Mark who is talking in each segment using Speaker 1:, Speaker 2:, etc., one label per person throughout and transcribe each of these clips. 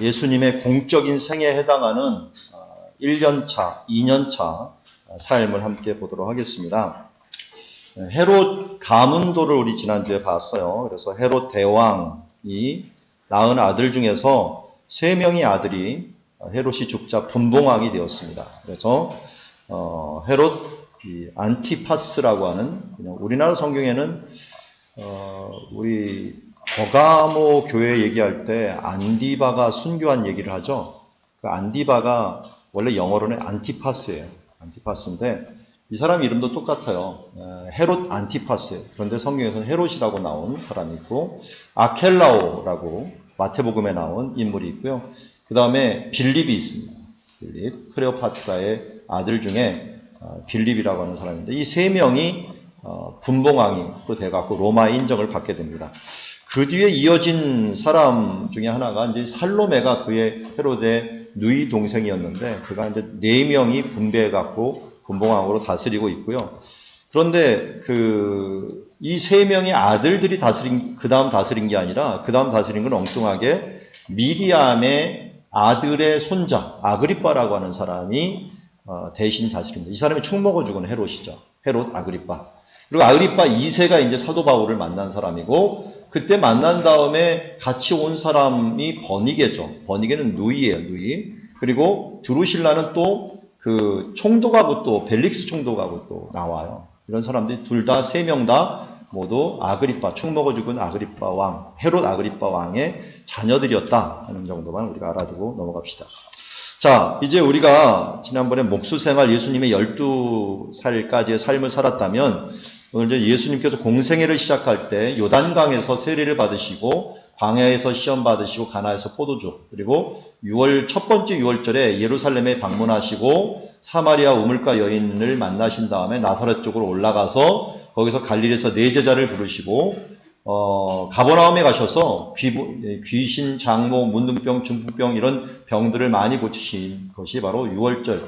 Speaker 1: 예수님의 공적인 생애에 해당하는 1년차, 2년차 삶을 함께 보도록 하겠습니다. 헤롯 가문도를 우리 지난주에 봤어요. 그래서 헤롯 대왕이 낳은 아들 중에서 3명의 아들이 헤롯이 죽자 분봉왕이 되었습니다. 그래서 헤롯 안티파스라고 하는, 우리나라 성경에는 우리 버가모 교회 얘기할 때 안디바가 순교한 얘기를 하죠. 그 안디바가 원래 영어로는 안티파스예요. 안티파스인데 이 사람 이름도 똑같아요. 헤롯 안티파스. 그런데 성경에서는 헤롯이라고 나온 사람이 있고, 아켈라오라고 마태복음에 나온 인물이 있고요. 그 다음에 빌립이 있습니다. 빌립, 클레오파트라의 아들 중에 빌립이라고 하는 사람인데, 이 3명이 분봉왕이 또 돼갖고 로마의 인정을 받게 됩니다. 그 뒤에 이어진 사람 중에 하나가 이제 살로메가 그의 헤롯의 누이 동생이었는데, 그가 이제 4명이 분배해갖고 분봉왕으로 다스리고 있고요. 그런데 이 3명의 아들들이 그 다음 다스린 게 아니라, 그 다음 다스린 건 엉뚱하게 미리암의 아들의 손자 아그리빠라고 하는 사람이 대신 다스립니다. 이 사람이 축 먹어 죽은 헤롯이죠. 헤롯 아그리빠. 그리고 아그리빠 2세가 이제 사도 바울을 만난 사람이고, 그때 만난 다음에 같이 온 사람이 버니게죠. 버니게는 누이예요, 누이. 그리고 드루실라는 또 그 총독하고 또 벨릭스 총독하고 또 나와요. 이런 사람들이 둘 다 3명 다 모두 아그리빠, 축 먹어 죽은 아그리빠 왕, 헤롯 아그리빠 왕의 자녀들이었다 하는 정도만 우리가 알아두고 넘어갑시다. 자, 이제 우리가 지난번에 목수생활 예수님의 12살까지의 삶을 살았다면, 오늘 이제 예수님께서 공생애를 시작할 때 요단강에서 세례를 받으시고, 광야에서 시험 받으시고, 가나에서 포도주, 그리고 첫 번째 6월절에 예루살렘에 방문하시고 사마리아 우물가 여인을 만나신 다음에 나사렛 쪽으로 올라가서 거기서 갈릴리에서 4제자를 부르시고 가버나움에 가셔서 귀신, 장모, 문둥병, 중풍병 이런 병들을 많이 고치신 것이 바로 6월절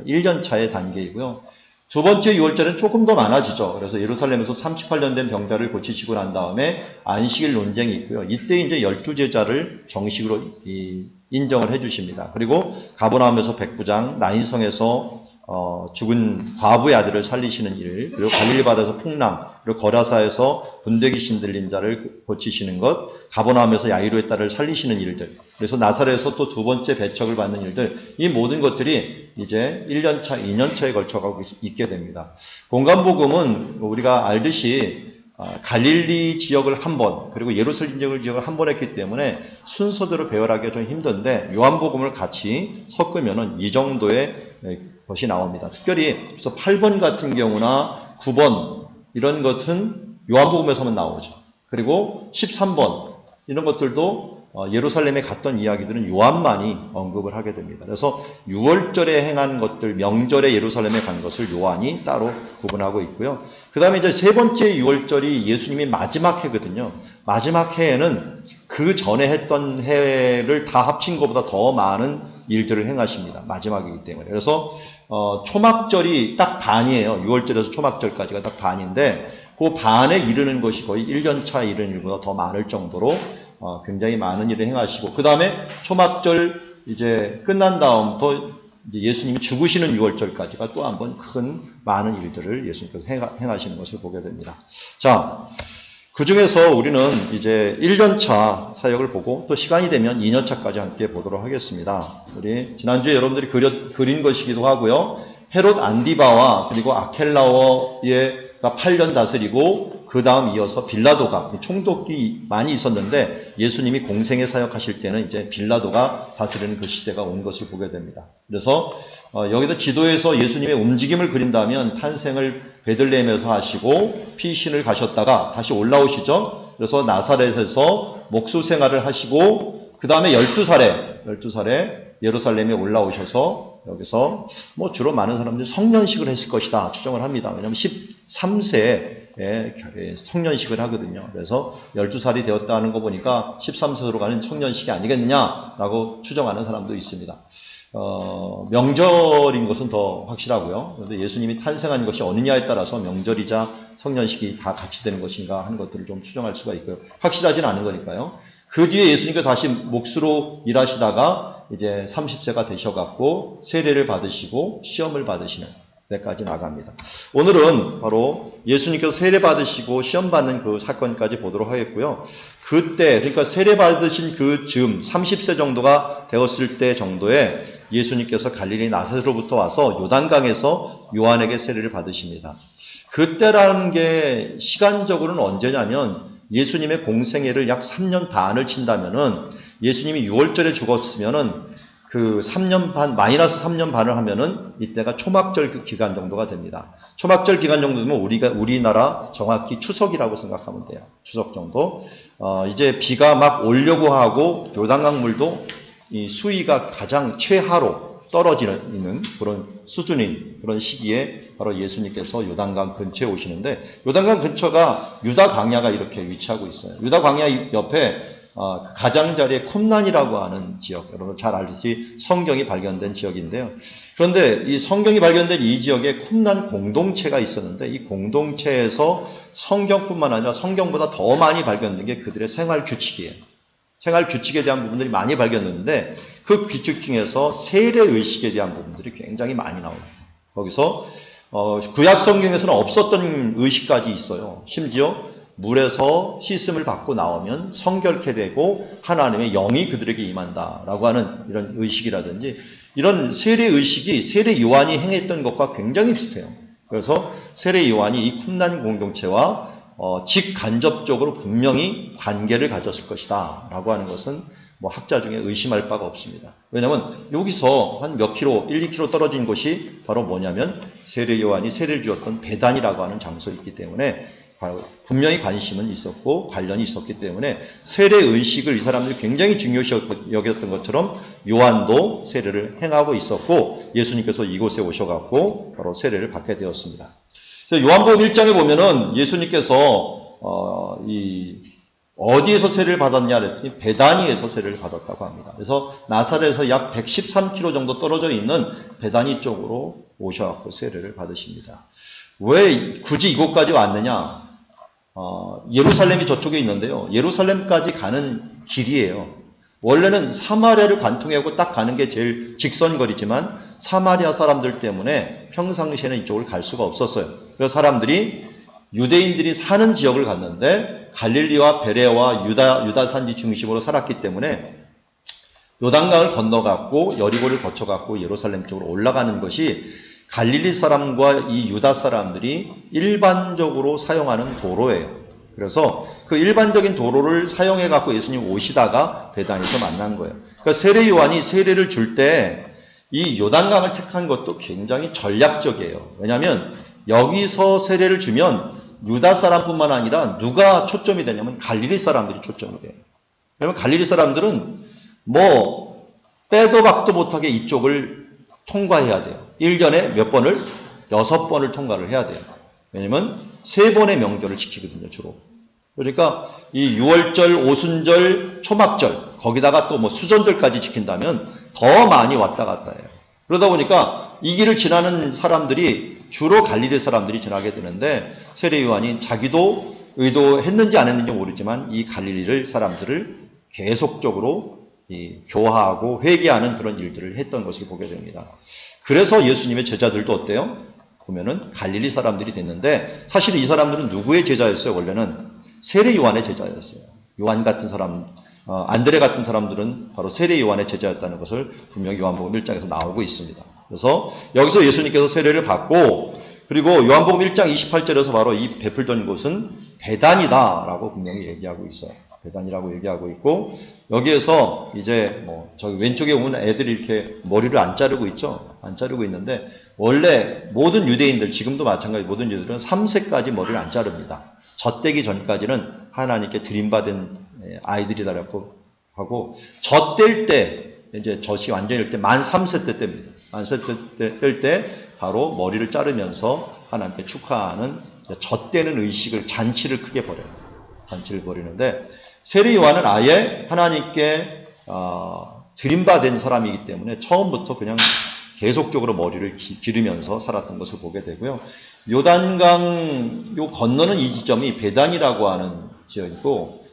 Speaker 1: 1년차의 단계이고요. 두 번째 6월절은 조금 더 많아지죠. 그래서 예루살렘에서 38년 된 병자를 고치시고 난 다음에 안식일 논쟁이 있고요. 이때 이제 12제자를 정식으로 인정을 해주십니다. 그리고 가버나움에서 백부장, 나인성에서 죽은 과부의 아들을 살리시는 일, 그리고 갈릴리 바다에서 풍랑, 그리고 거라사에서 분대 귀신 들린 자를 고치시는 것, 가버나움에서 야이로의 딸을 살리시는 일들, 그래서 나사렛에서 또 두 번째 배척을 받는 일들, 이 모든 것들이 이제 1년차, 2년차에 걸쳐가고 있게 됩니다. 공간복음은 우리가 알듯이 갈릴리 지역을 한 번, 그리고 예루살렘 지역을 한 번 했기 때문에 순서대로 배열하기가 좀 힘든데, 요한복음을 같이 섞으면은 이 정도의 것이 나옵니다. 특별히 그래서 8번 같은 경우나 9번 이런 것은 요한복음에서만 나오죠. 그리고 13번 이런 것들도 예루살렘에 갔던 이야기들은 요한만이 언급을 하게 됩니다. 그래서 6월절에 행한 것들, 명절에 예루살렘에 간 것을 요한이 따로 구분하고 있고요. 그 다음에 이제 세 번째 6월절이 예수님이 마지막 해거든요. 마지막 해에는 그 전에 했던 해를 다 합친 것보다 더 많은 일들을 행하십니다. 마지막이기 때문에. 그래서 초막절이 딱 반이에요. 6월절에서 초막절까지가 딱 반인데, 그 반에 이르는 것이 거의 1년차 이르는 일보다 더 많을 정도로 굉장히 많은 일을 행하시고, 그 다음에 초막절 이제 끝난 다음부터 이제 예수님이 죽으시는 6월절까지가 또 한 번 큰 많은 일들을 예수님께서 행하시는 것을 보게 됩니다. 자, 그 중에서 우리는 이제 1년차 사역을 보고 또 시간이 되면 2년차까지 함께 보도록 하겠습니다. 우리 지난주에 여러분들이 그린 것이기도 하고요. 헤롯 안디바와 그리고 아켈라오가 8년 다스리고, 그 다음 이어서 빌라도가, 총독이 많이 있었는데 예수님이 공생애 사역하실 때는 이제 빌라도가 다스리는 그 시대가 온 것을 보게 됩니다. 그래서 여기서 지도에서 예수님의 움직임을 그린다면 탄생을 베들레헴에서 하시고 피신을 가셨다가 다시 올라오시죠. 그래서 나사렛에서 목수 생활을 하시고, 그 다음에 12살에 예루살렘에 올라오셔서 여기서 주로 많은 사람들이 성년식을 했을 것이다 추정을 합니다. 왜냐하면 13세에 성년식을 하거든요. 그래서 12살이 되었다는 거 보니까 13세로 가는 성년식이 아니겠느냐라고 추정하는 사람도 있습니다. 명절인 것은 더 확실하고요. 그런데 예수님이 탄생한 것이 어느냐에 따라서 명절이자 성년식이 다 같이 되는 것인가 하는 것들을 좀 추정할 수가 있고요. 확실하진 않은 거니까요. 그 뒤에 예수님께서 다시 몫으로 일하시다가 이제 30세가 되셔갖고 세례를 받으시고 시험을 받으시는 데까지 나갑니다. 오늘은 바로 예수님께서 세례 받으시고 시험 받는 그 사건까지 보도록 하겠고요. 그때, 그러니까 세례 받으신 그 즈음 30세 정도가 되었을 때 정도에 예수님께서 갈릴리 나사렛으로부터 와서 요단강에서 요한에게 세례를 받으십니다. 그때라는 게 시간적으로는 언제냐면 예수님의 공생애를 약 3년 반을 친다면은 예수님이 6월절에 죽었으면은 그 3년 반, 마이너스 3년 반을 하면은 이때가 초막절 그 기간 정도가 됩니다. 초막절 기간 정도 되면 우리나라 정확히 추석이라고 생각하면 돼요. 추석 정도. 이제 비가 막 오려고 하고 요단강 물도 이 수위가 가장 최하로 떨어지는 그런 수준인 그런 시기에 바로 예수님께서 요단강 근처에 오시는데 요단강 근처가 유다 광야가 이렇게 위치하고 있어요. 유다 광야 옆에 가장자리의 쿰란이라고 하는 지역, 여러분 잘 알듯이 성경이 발견된 지역인데요. 그런데 이 성경이 발견된 이 지역에 쿰란 공동체가 있었는데 이 공동체에서 성경뿐만 아니라 성경보다 더 많이 발견된 게 그들의 생활 규칙이에요. 생활 규칙에 대한 부분들이 많이 발견됐는데 그 규칙 중에서 세례 의식에 대한 부분들이 굉장히 많이 나옵니다. 거기서 구약 성경에서는 없었던 의식까지 있어요. 심지어 물에서 씻음을 받고 나오면 성결케 되고 하나님의 영이 그들에게 임한다라고 하는 이런 의식이라든지 이런 세례 의식이 세례 요한이 행했던 것과 굉장히 비슷해요. 그래서 세례 요한이 이 쿰란 공동체와 직간접적으로 분명히 관계를 가졌을 것이다 라고 하는 것은 뭐 학자 중에 의심할 바가 없습니다. 왜냐하면 여기서 한 몇 킬로, 1, 2킬로 떨어진 곳이 바로 뭐냐면 세례 요한이 세례를 주었던 베단이라고 하는 장소에 있기 때문에 분명히 관심은 있었고 관련이 있었기 때문에 세례 의식을 이 사람들이 굉장히 중요시 여겼던 것처럼 요한도 세례를 행하고 있었고 예수님께서 이곳에 오셔갖고 바로 세례를 받게 되었습니다. 요한복음 1장에 보면은 예수님께서 어디에서 세례를 받았냐 그랬더니 베다니에서 세례를 받았다고 합니다. 그래서 나사렛에서 약 113km 정도 떨어져 있는 베다니 쪽으로 오셔갖고 세례를 받으십니다. 왜 굳이 이곳까지 왔느냐? 예루살렘이 저쪽에 있는데요. 예루살렘까지 가는 길이에요. 원래는 사마리아를 관통하고 딱 가는 게 제일 직선거리지만 사마리아 사람들 때문에 평상시에는 이쪽을 갈 수가 없었어요. 그래서 사람들이 유대인들이 사는 지역을 갔는데 갈릴리와 베레와 유다 산지 중심으로 살았기 때문에 요단강을 건너갔고 여리고를 거쳐갔고 예루살렘 쪽으로 올라가는 것이 갈릴리 사람과 이 유다 사람들이 일반적으로 사용하는 도로예요. 그래서 그 일반적인 도로를 사용해 갖고 예수님 오시다가 베단에서 만난 거예요. 그러니까 세례 요한이 세례를 줄 때 이 요단강을 택한 것도 굉장히 전략적이에요. 왜냐하면 여기서 세례를 주면 유다 사람뿐만 아니라 누가 초점이 되냐면 갈릴리 사람들이 초점이 돼요. 왜냐하면 갈릴리 사람들은 뭐 빼도 박도 못하게 이쪽을 통과해야 돼요. 1년에 몇 번을? 6번을 통과를 해야 돼요. 왜냐면 3번의 명절을 지키거든요, 주로. 그러니까 이 6월절, 오순절, 초막절, 거기다가 또 뭐 수전절까지 지킨다면 더 많이 왔다 갔다 해요. 그러다 보니까 이 길을 지나는 사람들이 주로 갈릴리 사람들이 지나게 되는데 세례 요한이 자기도 의도했는지 안 했는지 모르지만 이 갈릴리 사람들을 계속적으로 교화하고 회개하는 그런 일들을 했던 것을 보게 됩니다. 그래서 예수님의 제자들도 어때요? 보면은 갈릴리 사람들이 됐는데 사실 이 사람들은 누구의 제자였어요? 원래는 세례 요한의 제자였어요. 요한 같은 사람, 안드레 같은 사람들은 바로 세례 요한의 제자였다는 것을 분명히 요한복음 1장에서 나오고 있습니다. 그래서 여기서 예수님께서 세례를 받고 그리고 요한복음 1장 28절에서 바로 이 베풀던 곳은 베단이다라고 분명히 얘기하고 있어요. 베단이라고 얘기하고 있고 여기에서 이제 뭐 저기 왼쪽에 오는 애들이 이렇게 머리를 안 자르고 있죠. 안 자르고 있는데 원래 모든 유대인들 지금도 마찬가지 모든 유대인들은 3세까지 머리를 안 자릅니다. 젖되기 전까지는 하나님께 드림받은 아이들이다라고 하고 젖될 때 이제 젖이 완전히 될 때 만 3세 때 뗍니다. 만 3세 때 뗄 때 바로 머리를 자르면서 하나님께 축하하는 젖되는 의식을 잔치를 크게 벌여요. 잔치를 벌이는데 세례 요한은 아예 하나님께 드림받은 사람이기 때문에 처음부터 그냥 계속적으로 머리를 기르면서 살았던 것을 보게 되고요. 요단강 요 건너는 이 지점이 베단이라고 하는 지역이고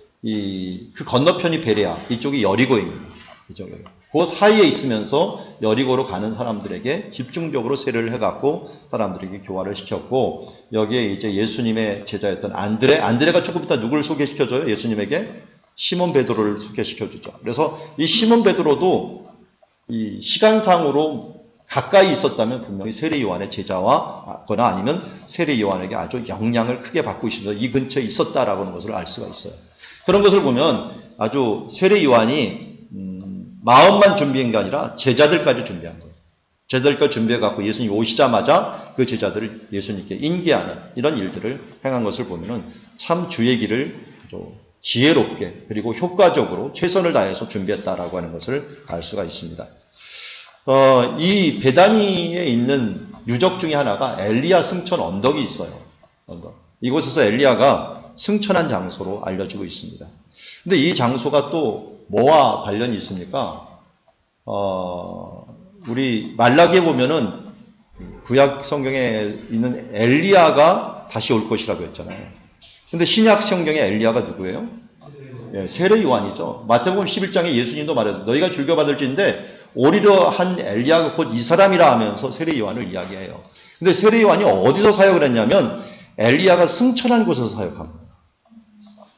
Speaker 1: 그 건너편이 베레아, 이쪽이 여리고입니다. 이쪽에. 그 사이에 있으면서 여리고로 가는 사람들에게 집중적으로 세례를 해갖고 사람들에게 교화를 시켰고, 여기에 이제 예수님의 제자였던 안드레가 조금 이따 누구를 소개시켜줘요? 예수님에게? 시몬 베드로를 소개시켜주죠. 그래서 이 시몬 베드로도 이 시간상으로 가까이 있었다면 분명히 세례 요한의 제자와거나 아니면 세례 요한에게 아주 영향을 크게 받고 있어서 이 근처에 있었다라고 하는 것을 알 수가 있어요. 그런 것을 보면 아주 세례 요한이 마음만 준비한 게 아니라 제자들까지 준비한 거예요. 제자들까지 준비해갖고 예수님이 오시자마자 그 제자들을 예수님께 인계하는 이런 일들을 행한 것을 보면은 참 주의 길을 지혜롭게 그리고 효과적으로 최선을 다해서 준비했다라고 하는 것을 알 수가 있습니다. 이 베다니에 있는 유적 중에 하나가 엘리야 승천 언덕이 있어요. 이곳에서 엘리야가 승천한 장소로 알려지고 있습니다. 근데 이 장소가 또 뭐와 관련이 있습니까? 우리 말라기에 보면은 구약 성경에 있는 엘리야가 다시 올 것이라고 했잖아요. 근데 신약 성경의 엘리야가 누구예요? 예, 세례 요한이죠. 마태복음 11장에 예수님도 말해서 너희가 줄겨받을지인데 오리려 한 엘리야가 곧 이 사람이라 하면서 세례 요한을 이야기해요. 근데 세례 요한이 어디서 사역을 했냐면 엘리야가 승천한 곳에서 사역합니다.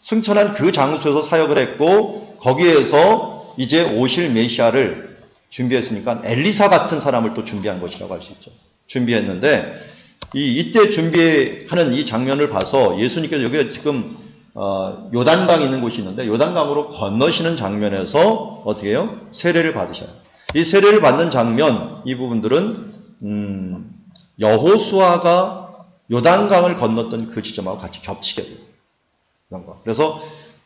Speaker 1: 승천한 그 장소에서 사역을 했고 거기에서 이제 오실 메시아를 준비했으니까 엘리사 같은 사람을 또 준비한 것이라고 할 수 있죠. 준비했는데 이때 준비하는 이 장면을 봐서 예수님께서 여기가 지금 요단강이 있는 곳이 있는데 요단강으로 건너시는 장면에서 어떻게 해요? 세례를 받으셔요. 이 세례를 받는 장면, 이 부분들은 여호수아가 요단강을 건넜던 그 지점하고 같이 겹치게 돼요. 그래서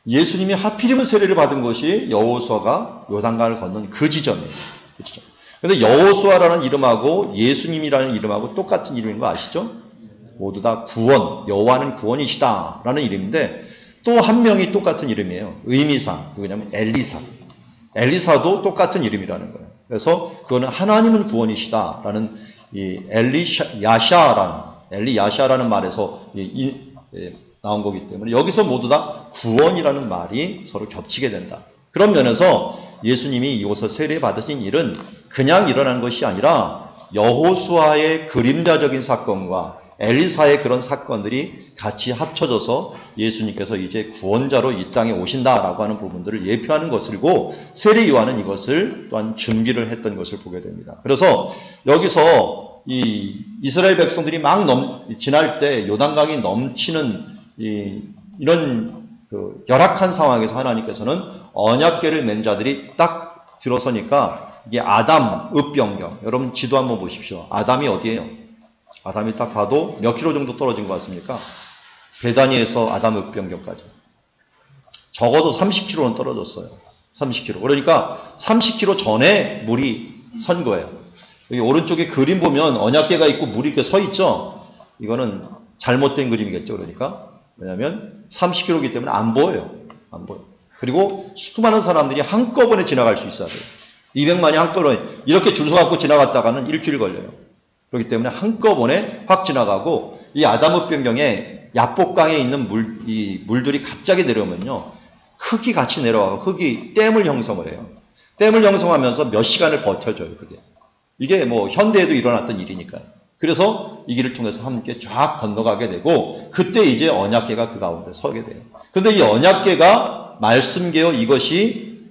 Speaker 1: 예수님이 하필이면 세례를 받은 것이 여호수아가 요단강을 건넌 그 지점이에요. 그 지점. 그런데 여호수아라는 이름하고 예수님이라는 이름하고 똑같은 이름인 거 아시죠? 모두 다 구원, 여호와는 구원이시다라는 이름인데 또 한 명이 똑같은 이름이에요. 의미상, 누구냐면 엘리사. 엘리사도 똑같은 이름이라는 거예요. 그래서 그거는 하나님은 구원이시다라는 이 엘리야샤라는 말에서 나온 거기 때문에 여기서 모두 다 구원이라는 말이 서로 겹치게 된다. 그런 면에서 예수님이 이곳에서 세례 받으신 일은 그냥 일어난 것이 아니라 여호수아의 그림자적인 사건과 엘리사의 그런 사건들이 같이 합쳐져서 예수님께서 이제 구원자로 이 땅에 오신다라고 하는 부분들을 예표하는 것이고 세례 요한은 이것을 또한 준비를 했던 것을 보게 됩니다. 그래서 여기서 이 이스라엘 백성들이 막 지날 때 요단강이 넘치는 이런 그 열악한 상황에서 하나님께서는 언약궤를 맨 자들이 딱 들어서니까 이게 아담, 읍변경. 여러분 지도 한번 보십시오. 아담이 어디예요? 아담이 딱 봐도 몇 킬로 정도 떨어진 것 같습니까? 베다니에서 아담 읍변경까지. 적어도 30킬로는 떨어졌어요. 30킬로. 그러니까 30킬로 전에 물이 선 거예요. 여기 오른쪽에 그림 보면 언약궤가 있고 물이 이렇게 서 있죠? 이거는 잘못된 그림이겠죠. 그러니까. 왜냐하면 30킬로이기 때문에 안 보여요. 안 보여요. 그리고 수많은 사람들이 한꺼번에 지나갈 수 있어야 돼요. 200만이 한꺼번에 이렇게 줄 서갖고 지나갔다가는 일주일 걸려요. 그렇기 때문에 한꺼번에 확 지나가고 이 아담 읍변경에 야복강에 있는 물들이 갑자기 내려오면요. 흙이 같이 내려와서 흙이 댐을 형성을 해요. 댐을 형성하면서 몇 시간을 버텨줘요. 그게. 이게 뭐 현대에도 일어났던 일이니까요. 그래서 이 길을 통해서 함께 쫙 건너가게 되고 그때 이제 언약궤가 그 가운데 서게 돼요. 근데 이 언약궤가 말씀궤요. 이것이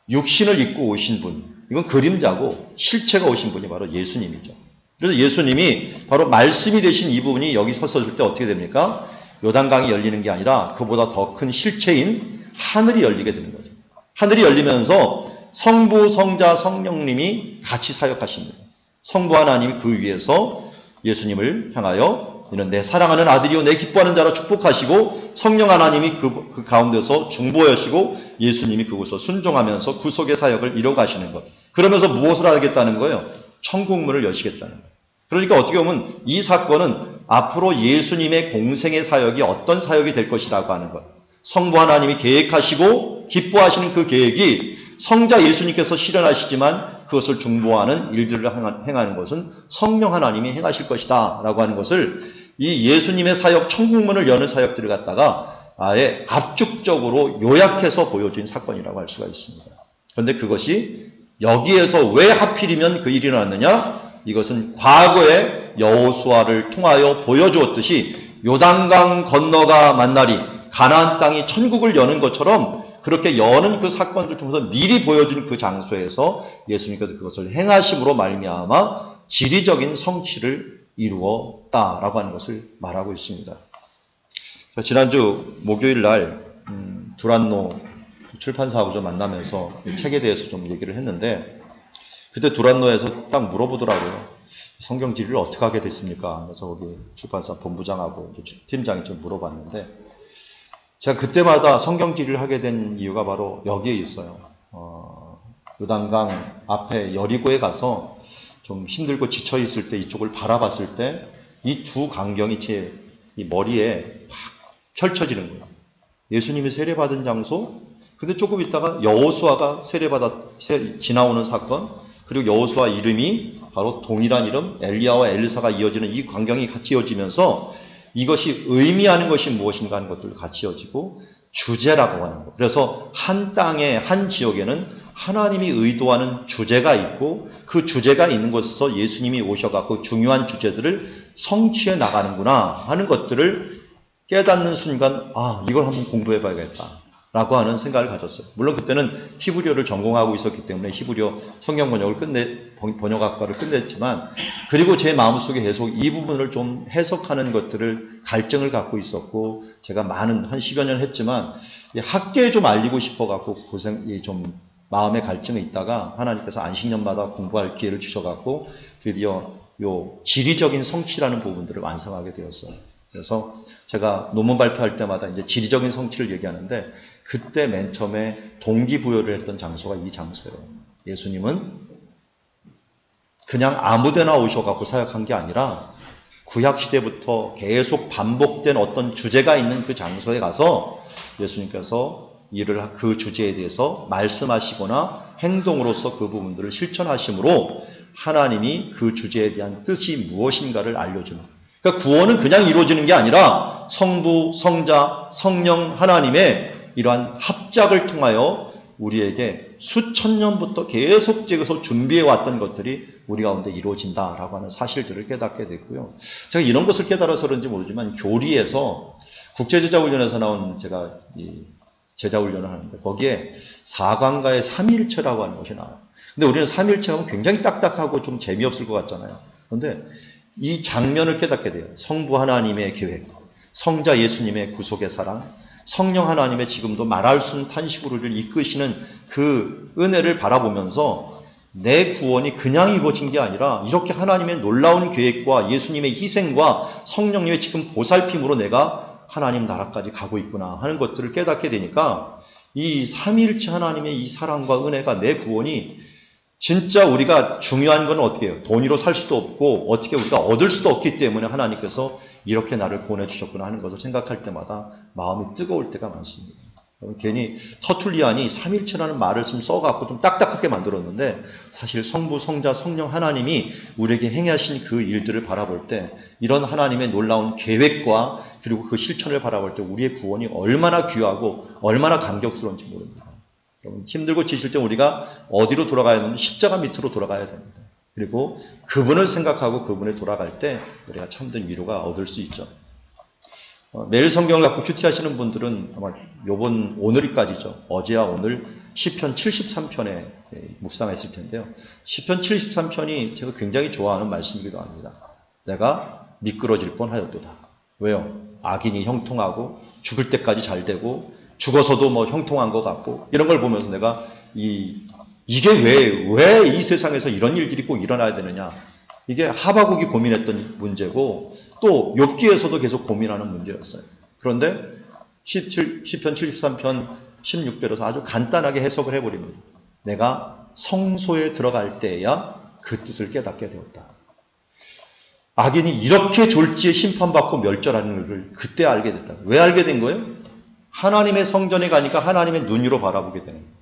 Speaker 1: 육신을 입고 오신 분. 이건 그림자고 실체가 오신 분이 바로 예수님이죠. 그래서 예수님이 바로 말씀이 되신 이 부분이 여기 섰을 때 어떻게 됩니까? 요단강이 열리는 게 아니라 그보다 더 큰 실체인 하늘이 열리게 되는 거죠. 하늘이 열리면서 성부, 성자, 성령님이 같이 사역하십니다. 성부 하나님이 그 위에서 예수님을 향하여 이는 내 사랑하는 아들이요 내 기뻐하는 자라 축복하시고 성령 하나님이 그 가운데서 중보하시고 예수님이 그곳에서 순종하면서 구속의 사역을 이뤄가시는 것. 그러면서 무엇을 하겠다는 거예요? 천국문을 여시겠다는 거예요. 그러니까 어떻게 보면 이 사건은 앞으로 예수님의 공생의 사역이 어떤 사역이 될 것이라고 하는 것. 성부 하나님이 계획하시고 기뻐하시는 그 계획이 성자 예수님께서 실현하시지만 그것을 중보하는 일들을 행하는 것은 성령 하나님이 행하실 것이다 라고 하는 것을 이 예수님의 사역, 천국문을 여는 사역들을 갖다가 아예 압축적으로 요약해서 보여진 사건이라고 할 수가 있습니다. 그런데 그것이 여기에서 왜 하필이면 그 일이 일어났느냐? 이것은 과거에 여호수아를 통하여 보여주었듯이 요단강 건너가 만날이 가나안 땅이 천국을 여는 것처럼 그렇게 여는 그 사건을 통해서 미리 보여준 그 장소에서 예수님께서 그것을 행하심으로 말미암아 지리적인 성취를 이루었다라고 하는 것을 말하고 있습니다. 지난주 목요일 날 두란노 출판사하고 좀 만나면서 책에 대해서 좀 얘기를 했는데 그때 두란노에서 딱 물어보더라고요. 성경 지리를 어떻게 하게 됐습니까? 그래서 거기 출판사 본부장하고 팀장이 좀 물어봤는데 제가 그때마다 성경 지리를 하게 된 이유가 바로 여기에 있어요. 요단강 앞에 여리고에 가서 좀 힘들고 지쳐 있을 때 이쪽을 바라봤을 때 이 두 광경이 제 이 머리에 팍 펼쳐지는 거예요. 예수님이 세례받은 장소, 근데 조금 있다가 여호수아가 지나오는 사건, 그리고 여호수아 이름이 바로 동일한 이름 엘리야와 엘리사가 이어지는 이 광경이 같이 이어지면서 이것이 의미하는 것이 무엇인가 하는 것들을 같이 이어지고 주제라고 하는 것. 그래서 한 땅에 한 지역에는 하나님이 의도하는 주제가 있고 그 주제가 있는 곳에서 예수님이 오셔갖고 중요한 주제들을 성취해 나가는구나 하는 것들을 깨닫는 순간 이걸 한번 공부해 봐야겠다 라고 하는 생각을 가졌어요. 물론 그때는 히브리어를 전공하고 있었기 때문에 히브리어 성경 번역학과를 끝냈지만 그리고 제 마음속에 계속 이 부분을 좀 해석하는 것들을 갈증을 갖고 있었고 제가 한 10여 년 했지만 학계에 좀 알리고 싶어갖고 좀 마음의 갈증이 있다가 하나님께서 안식년마다 공부할 기회를 주셔갖고 드디어 요 지리적인 성취라는 부분들을 완성하게 되었어요. 그래서 제가 논문 발표할 때마다 이제 지리적인 성취를 얘기하는데 그때 맨 처음에 동기부여를 했던 장소가 이 장소예요. 예수님은 그냥 아무데나 오셔갖고 사역한 게 아니라 구약시대부터 계속 반복된 어떤 주제가 있는 그 장소에 가서 예수님께서 그 주제에 대해서 말씀하시거나 행동으로서 그 부분들을 실천하심으로 하나님이 그 주제에 대한 뜻이 무엇인가를 알려주는. 그러니까 구원은 그냥 이루어지는 게 아니라 성부, 성자, 성령 하나님의 이러한 합작을 통하여 우리에게 수천 년부터 계속적으로 준비해왔던 것들이 우리 가운데 이루어진다라고 하는 사실들을 깨닫게 됐고요. 제가 이런 것을 깨달아서 그런지 모르지만 교리에서 국제제자훈련에서 나온 제가 제자훈련을 하는데 거기에 사관과의 삼위일체라고 하는 것이 나와요. 근데 우리는 삼위일체 하면 굉장히 딱딱하고 좀 재미없을 것 같잖아요. 그런데 이 장면을 깨닫게 돼요. 성부 하나님의 계획, 성자 예수님의 구속의 사랑, 성령 하나님의 지금도 말할 수 없는 탄식으로 우리를 이끄시는 그 은혜를 바라보면서 내 구원이 그냥 이루어진 게 아니라 이렇게 하나님의 놀라운 계획과 예수님의 희생과 성령님의 지금 보살핌으로 내가 하나님 나라까지 가고 있구나 하는 것들을 깨닫게 되니까 이 삼위일체 하나님의 이 사랑과 은혜가 내 구원이 진짜 우리가 중요한 건 어떻게 해요? 돈으로 살 수도 없고 어떻게 우리가 얻을 수도 없기 때문에 하나님께서 이렇게 나를 구원해 주셨구나 하는 것을 생각할 때마다 마음이 뜨거울 때가 많습니다. 괜히 터툴리안이 삼일체라는 말을 좀 써갖고 좀 딱딱하게 만들었는데 사실 성부, 성자, 성령 하나님이 우리에게 행하신 그 일들을 바라볼 때 이런 하나님의 놀라운 계획과 그리고 그 실천을 바라볼 때 우리의 구원이 얼마나 귀하고 얼마나 감격스러운지 모릅니다. 여러분 힘들고 지칠 때 우리가 어디로 돌아가야 하냐면 십자가 밑으로 돌아가야 됩니다. 그리고 그분을 생각하고 그분에 돌아갈 때 우리가 참된 위로가 얻을 수 있죠. 매일 성경을 갖고 큐티하시는 분들은 아마 오늘이까지죠. 어제와 오늘 시편 73편에 묵상했을 텐데요. 시편 73편이 제가 굉장히 좋아하는 말씀이기도 합니다. 내가 미끄러질 뻔하였도다. 왜요? 악인이 형통하고 죽을 때까지 잘 되고 죽어서도 형통한 것 같고 이런 걸 보면서 내가 이게 왜 이 세상에서 이런 일들이 꼭 일어나야 되느냐. 이게 하바국이 고민했던 문제고 또 욥기에서도 계속 고민하는 문제였어요. 그런데 시편 73편 16절에서 아주 간단하게 해석을 해버립니다. 내가 성소에 들어갈 때야 그 뜻을 깨닫게 되었다. 악인이 이렇게 졸지에 심판받고 멸절하는 것을 그때 알게 됐다. 왜 알게 된 거예요? 하나님의 성전에 가니까 하나님의 눈으로 바라보게 되는 거예요.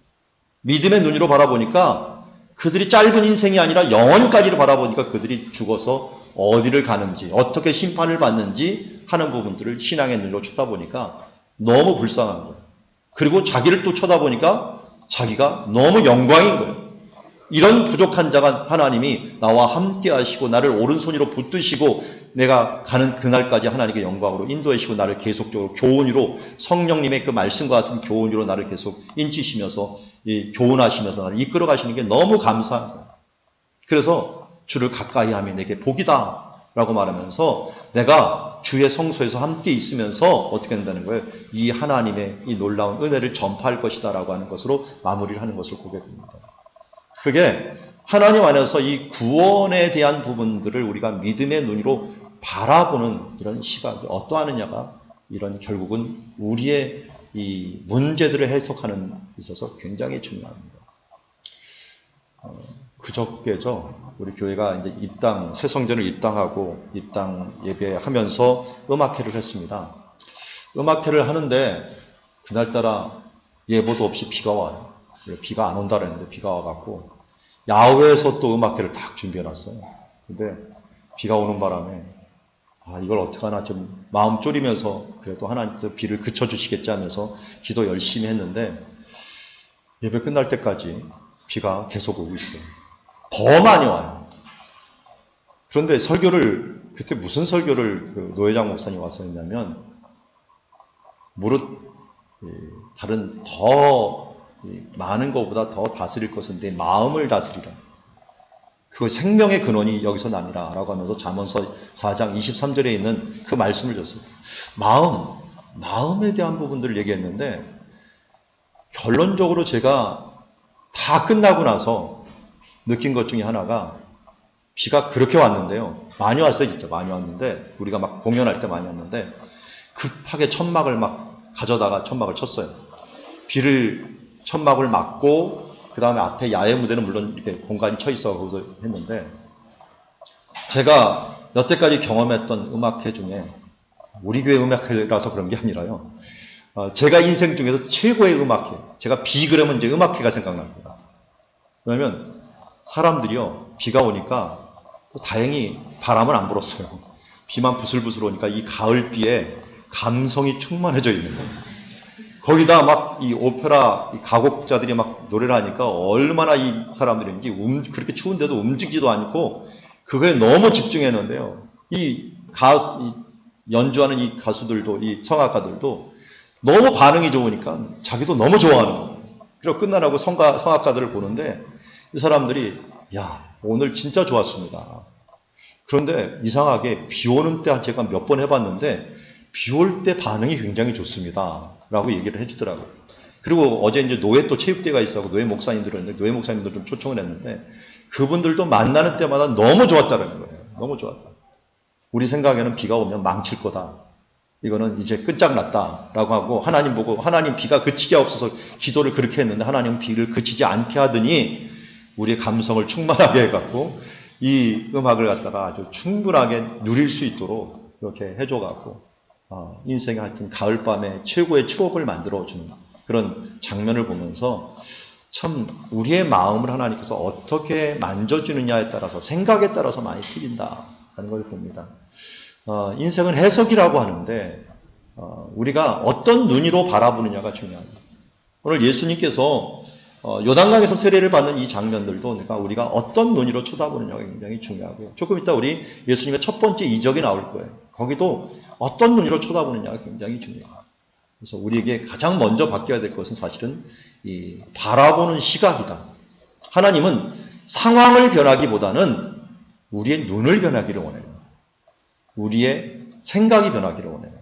Speaker 1: 믿음의 눈으로 바라보니까 그들이 짧은 인생이 아니라 영원까지를 바라보니까 그들이 죽어서 어디를 가는지 어떻게 심판을 받는지 하는 부분들을 신앙의 눈으로 쳐다보니까 너무 불쌍한 거예요. 그리고 자기를 또 쳐다보니까 자기가 너무 영광인 거예요. 이런 부족한 자가 하나님이 나와 함께 하시고 나를 오른손으로 붙드시고 내가 가는 그날까지 하나님의 영광으로 인도하시고 나를 계속적으로 교훈으로 성령님의 그 말씀과 같은 교훈으로 나를 계속 인치시면서 교훈하시면서 나를 이끌어 가시는 게 너무 감사한 거예요. 그래서 주를 가까이 하며 내게 복이다 라고 말하면서 내가 주의 성소에서 함께 있으면서 어떻게 된다는 거예요? 이 하나님의 이 놀라운 은혜를 전파할 것이다 라고 하는 것으로 마무리를 하는 것을 보게 됩니다. 그게 하나님 안에서 이 구원에 대한 부분들을 우리가 믿음의 눈으로 바라보는 이런 시각이 어떠하느냐가 이런 결국은 우리의 이 문제들을 해석하는 데 있어서 굉장히 중요합니다. 그저께죠. 우리 교회가 이제 새 성전을 입당하고 입당 예배하면서 음악회를 했습니다. 음악회를 하는데 그날따라 예보도 없이 비가 와요. 비가 안 온다 그랬는데 비가 와갖고 야외에서 또 음악회를 딱 준비해놨어요. 근데 비가 오는 바람에 이걸 어떡하나 좀 마음 졸이면서 그래도 하나님께서 비를 그쳐주시겠지 하면서 기도 열심히 했는데 예배 끝날 때까지 비가 계속 오고 있어요. 더 많이 와요. 그런데 그때 무슨 설교를 그 노회장 목사님 와서 했냐면 무릇 다른 더 많은 것보다 더 다스릴 것은 내 마음을 다스리라. 그 생명의 근원이 여기서 나니라 라고 하면서 잠언서 4장 23절에 있는 그 말씀을 줬어요. 마음에 대한 부분들을 얘기했는데 결론적으로 제가 다 끝나고 나서 느낀 것 중에 하나가 비가 그렇게 왔는데요. 많이 왔어요. 진짜 많이 왔는데 우리가 막 공연할 때 많이 왔는데 급하게 천막을 막 가져다가 천막을 쳤어요. 천막을 막고 그 다음에 앞에 야외 무대는 물론 이렇게 공간이 쳐 있어 거기서 했는데 제가 여태까지 경험했던 음악회 중에 우리 교회 음악회라서 그런 게 아니라요. 제가 인생 중에서 최고의 음악회. 제가 비 그러면 이제 음악회가 생각납니다. 왜냐면 사람들이요 비가 오니까 또 다행히 바람은 안 불었어요. 비만 부슬부슬 오니까 이 가을비에 감성이 충만해져 있는 거예요. 거기다 막 이 오페라 가곡자들이 막 노래를 하니까 얼마나 이 사람들인지 그렇게 추운데도 움직이지도 않고 그거에 너무 집중했는데요. 연주하는 이 가수들도 이 성악가들도 너무 반응이 좋으니까 자기도 너무 좋아하는 거예요. 그리고 끝나라고 성악가들을 보는데 이 사람들이 오늘 진짜 좋았습니다. 그런데 이상하게 비 오는 때 제가 몇 번 해봤는데 비 올 때 반응이 굉장히 좋습니다. 라고 얘기를 해주더라고요. 그리고 어제 이제 노예 또 체육대회가 있어서 노예 목사님들을 했는데 노예 목사님들 좀 초청을 했는데 그분들도 만나는 때마다 너무 좋았다는 거예요. 너무 좋았다. 우리 생각에는 비가 오면 망칠 거다. 이거는 이제 끝장났다. 라고 하고 하나님 보고 하나님 비가 그치게 없어서 기도를 그렇게 했는데 하나님은 비를 그치지 않게 하더니 우리의 감성을 충만하게 해갖고 이 음악을 갖다가 아주 충분하게 누릴 수 있도록 이렇게 해줘갖고 인생의 하여튼 가을밤에 최고의 추억을 만들어주는 그런 장면을 보면서 참 우리의 마음을 하나님께서 어떻게 만져주느냐에 따라서 생각에 따라서 많이 틀린다라는 걸 봅니다. 인생은 해석이라고 하는데 우리가 어떤 눈으로 바라보느냐가 중요합니다. 오늘 예수님께서 요단강에서 세례를 받는 이 장면들도 그러니까 우리가 어떤 눈으로 쳐다보느냐가 굉장히 중요하고요. 조금 이따 우리 예수님의 첫 번째 이적이 나올 거예요. 거기도 어떤 눈으로 쳐다보느냐가 굉장히 중요해요. 그래서 우리에게 가장 먼저 바뀌어야 될 것은 사실은 이 바라보는 시각이다. 하나님은 상황을 변하기보다는 우리의 눈을 변하기를 원해요. 우리의 생각이 변하기를 원해요.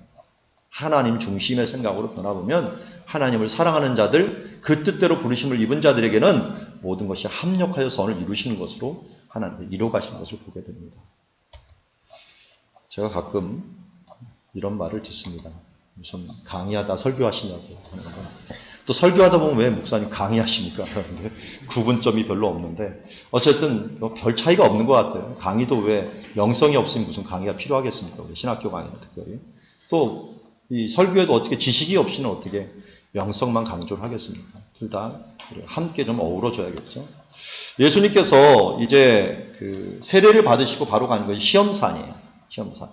Speaker 1: 하나님 중심의 생각으로 변화보면 하나님을 사랑하는 자들, 그 뜻대로 부르심을 입은 자들에게는 모든 것이 합력하여 선을 이루시는 것으로 하나님을 이루어가시는 것을 보게 됩니다. 제가 가끔 이런 말을 듣습니다. 무슨 강의하다 설교하시냐고 하는데 또 설교하다 보면 왜 목사님 강의하십니까? 그러는데 구분점이 별로 없는데 어쨌든 별 차이가 없는 것 같아요. 강의도 왜 영성이 없으면 무슨 강의가 필요하겠습니까? 우리 신학교 강의는 특별히. 또 이 설교에도 어떻게 지식이 없이는 어떻게 영성만 강조를 하겠습니까? 둘 다 함께 좀 어우러져야겠죠. 예수님께서 이제 그 세례를 받으시고 바로 가는 것이 시험산이에요. 시험산.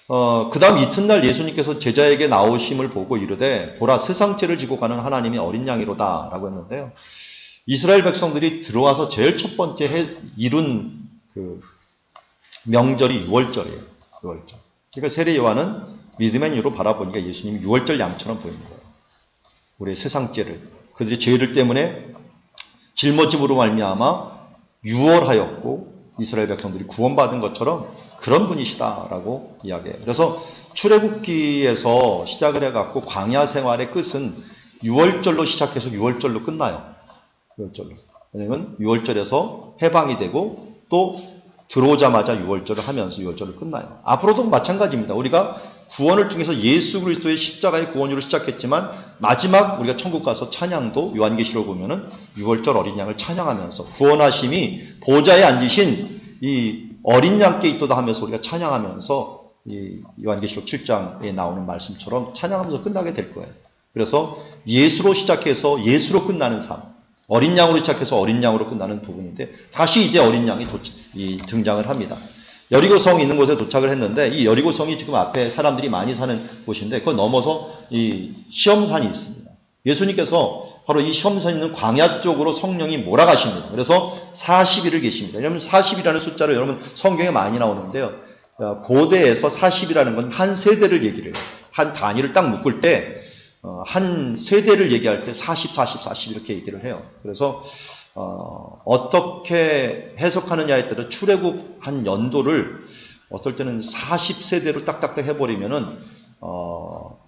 Speaker 1: 그 다음 이튿날 예수님께서 제자에게 나오심을 보고 이르되 보라 세상죄를 지고 가는 하나님의 어린 양이로다 라고 했는데요. 이스라엘 백성들이 들어와서 제일 첫 번째 이룬 그 명절이 유월절이에요. 유월절. 그러니까 세례 요한은 믿음의 눈으로 바라보니까 예수님이 유월절 양처럼 보이는 거예요. 우리의 세상죄를 그들의 죄를 때문에 짊어짐으로 말미암아 유월하였고 이스라엘 백성들이 구원받은 것처럼 그런 분이시다라고 이야기해요. 그래서 출애굽기에서 시작을 해갖고 광야 생활의 끝은 유월절로 시작해서 유월절로 끝나요. 유월절로. 왜냐면 유월절에서 해방이 되고 또 들어오자마자 유월절을 하면서 유월절을 끝나요. 앞으로도 마찬가지입니다. 우리가 구원을 통해서 예수 그리스도의 십자가의 구원으로 시작했지만 마지막 우리가 천국 가서 찬양도 요한계시록 보면은 유월절 어린 양을 찬양하면서 구원하심이 보좌에 앉으신 이 어린 양께 있도다 하면서 우리가 찬양하면서 이 요한계시록 7장에 나오는 말씀처럼 찬양하면서 끝나게 될 거예요. 그래서 예수로 시작해서 예수로 끝나는 삶, 어린 양으로 시작해서 어린 양으로 끝나는 부분인데 다시 이제 어린 양이 등장을 합니다. 여리고성 있는 곳에 도착을 했는데 이 여리고성이 지금 앞에 사람들이 많이 사는 곳인데 그걸 넘어서 이 시험산이 있습니다. 예수님께서 바로 이 시험산 있는 광야 쪽으로 성령이 몰아가십니다. 그래서 40일을 계십니다. 왜냐하면 40이라는 숫자로 여러분 성경에 많이 나오는데요. 고대에서 40이라는 건 한 세대를 얘기를 해요. 한 단위를 딱 묶을 때 한 세대를 얘기할 때 40, 40, 40 이렇게 얘기를 해요. 그래서 어떻게 해석하느냐에 따라 출애굽 한 연도를 어떨 때는 40세대로 딱딱딱 해버리면은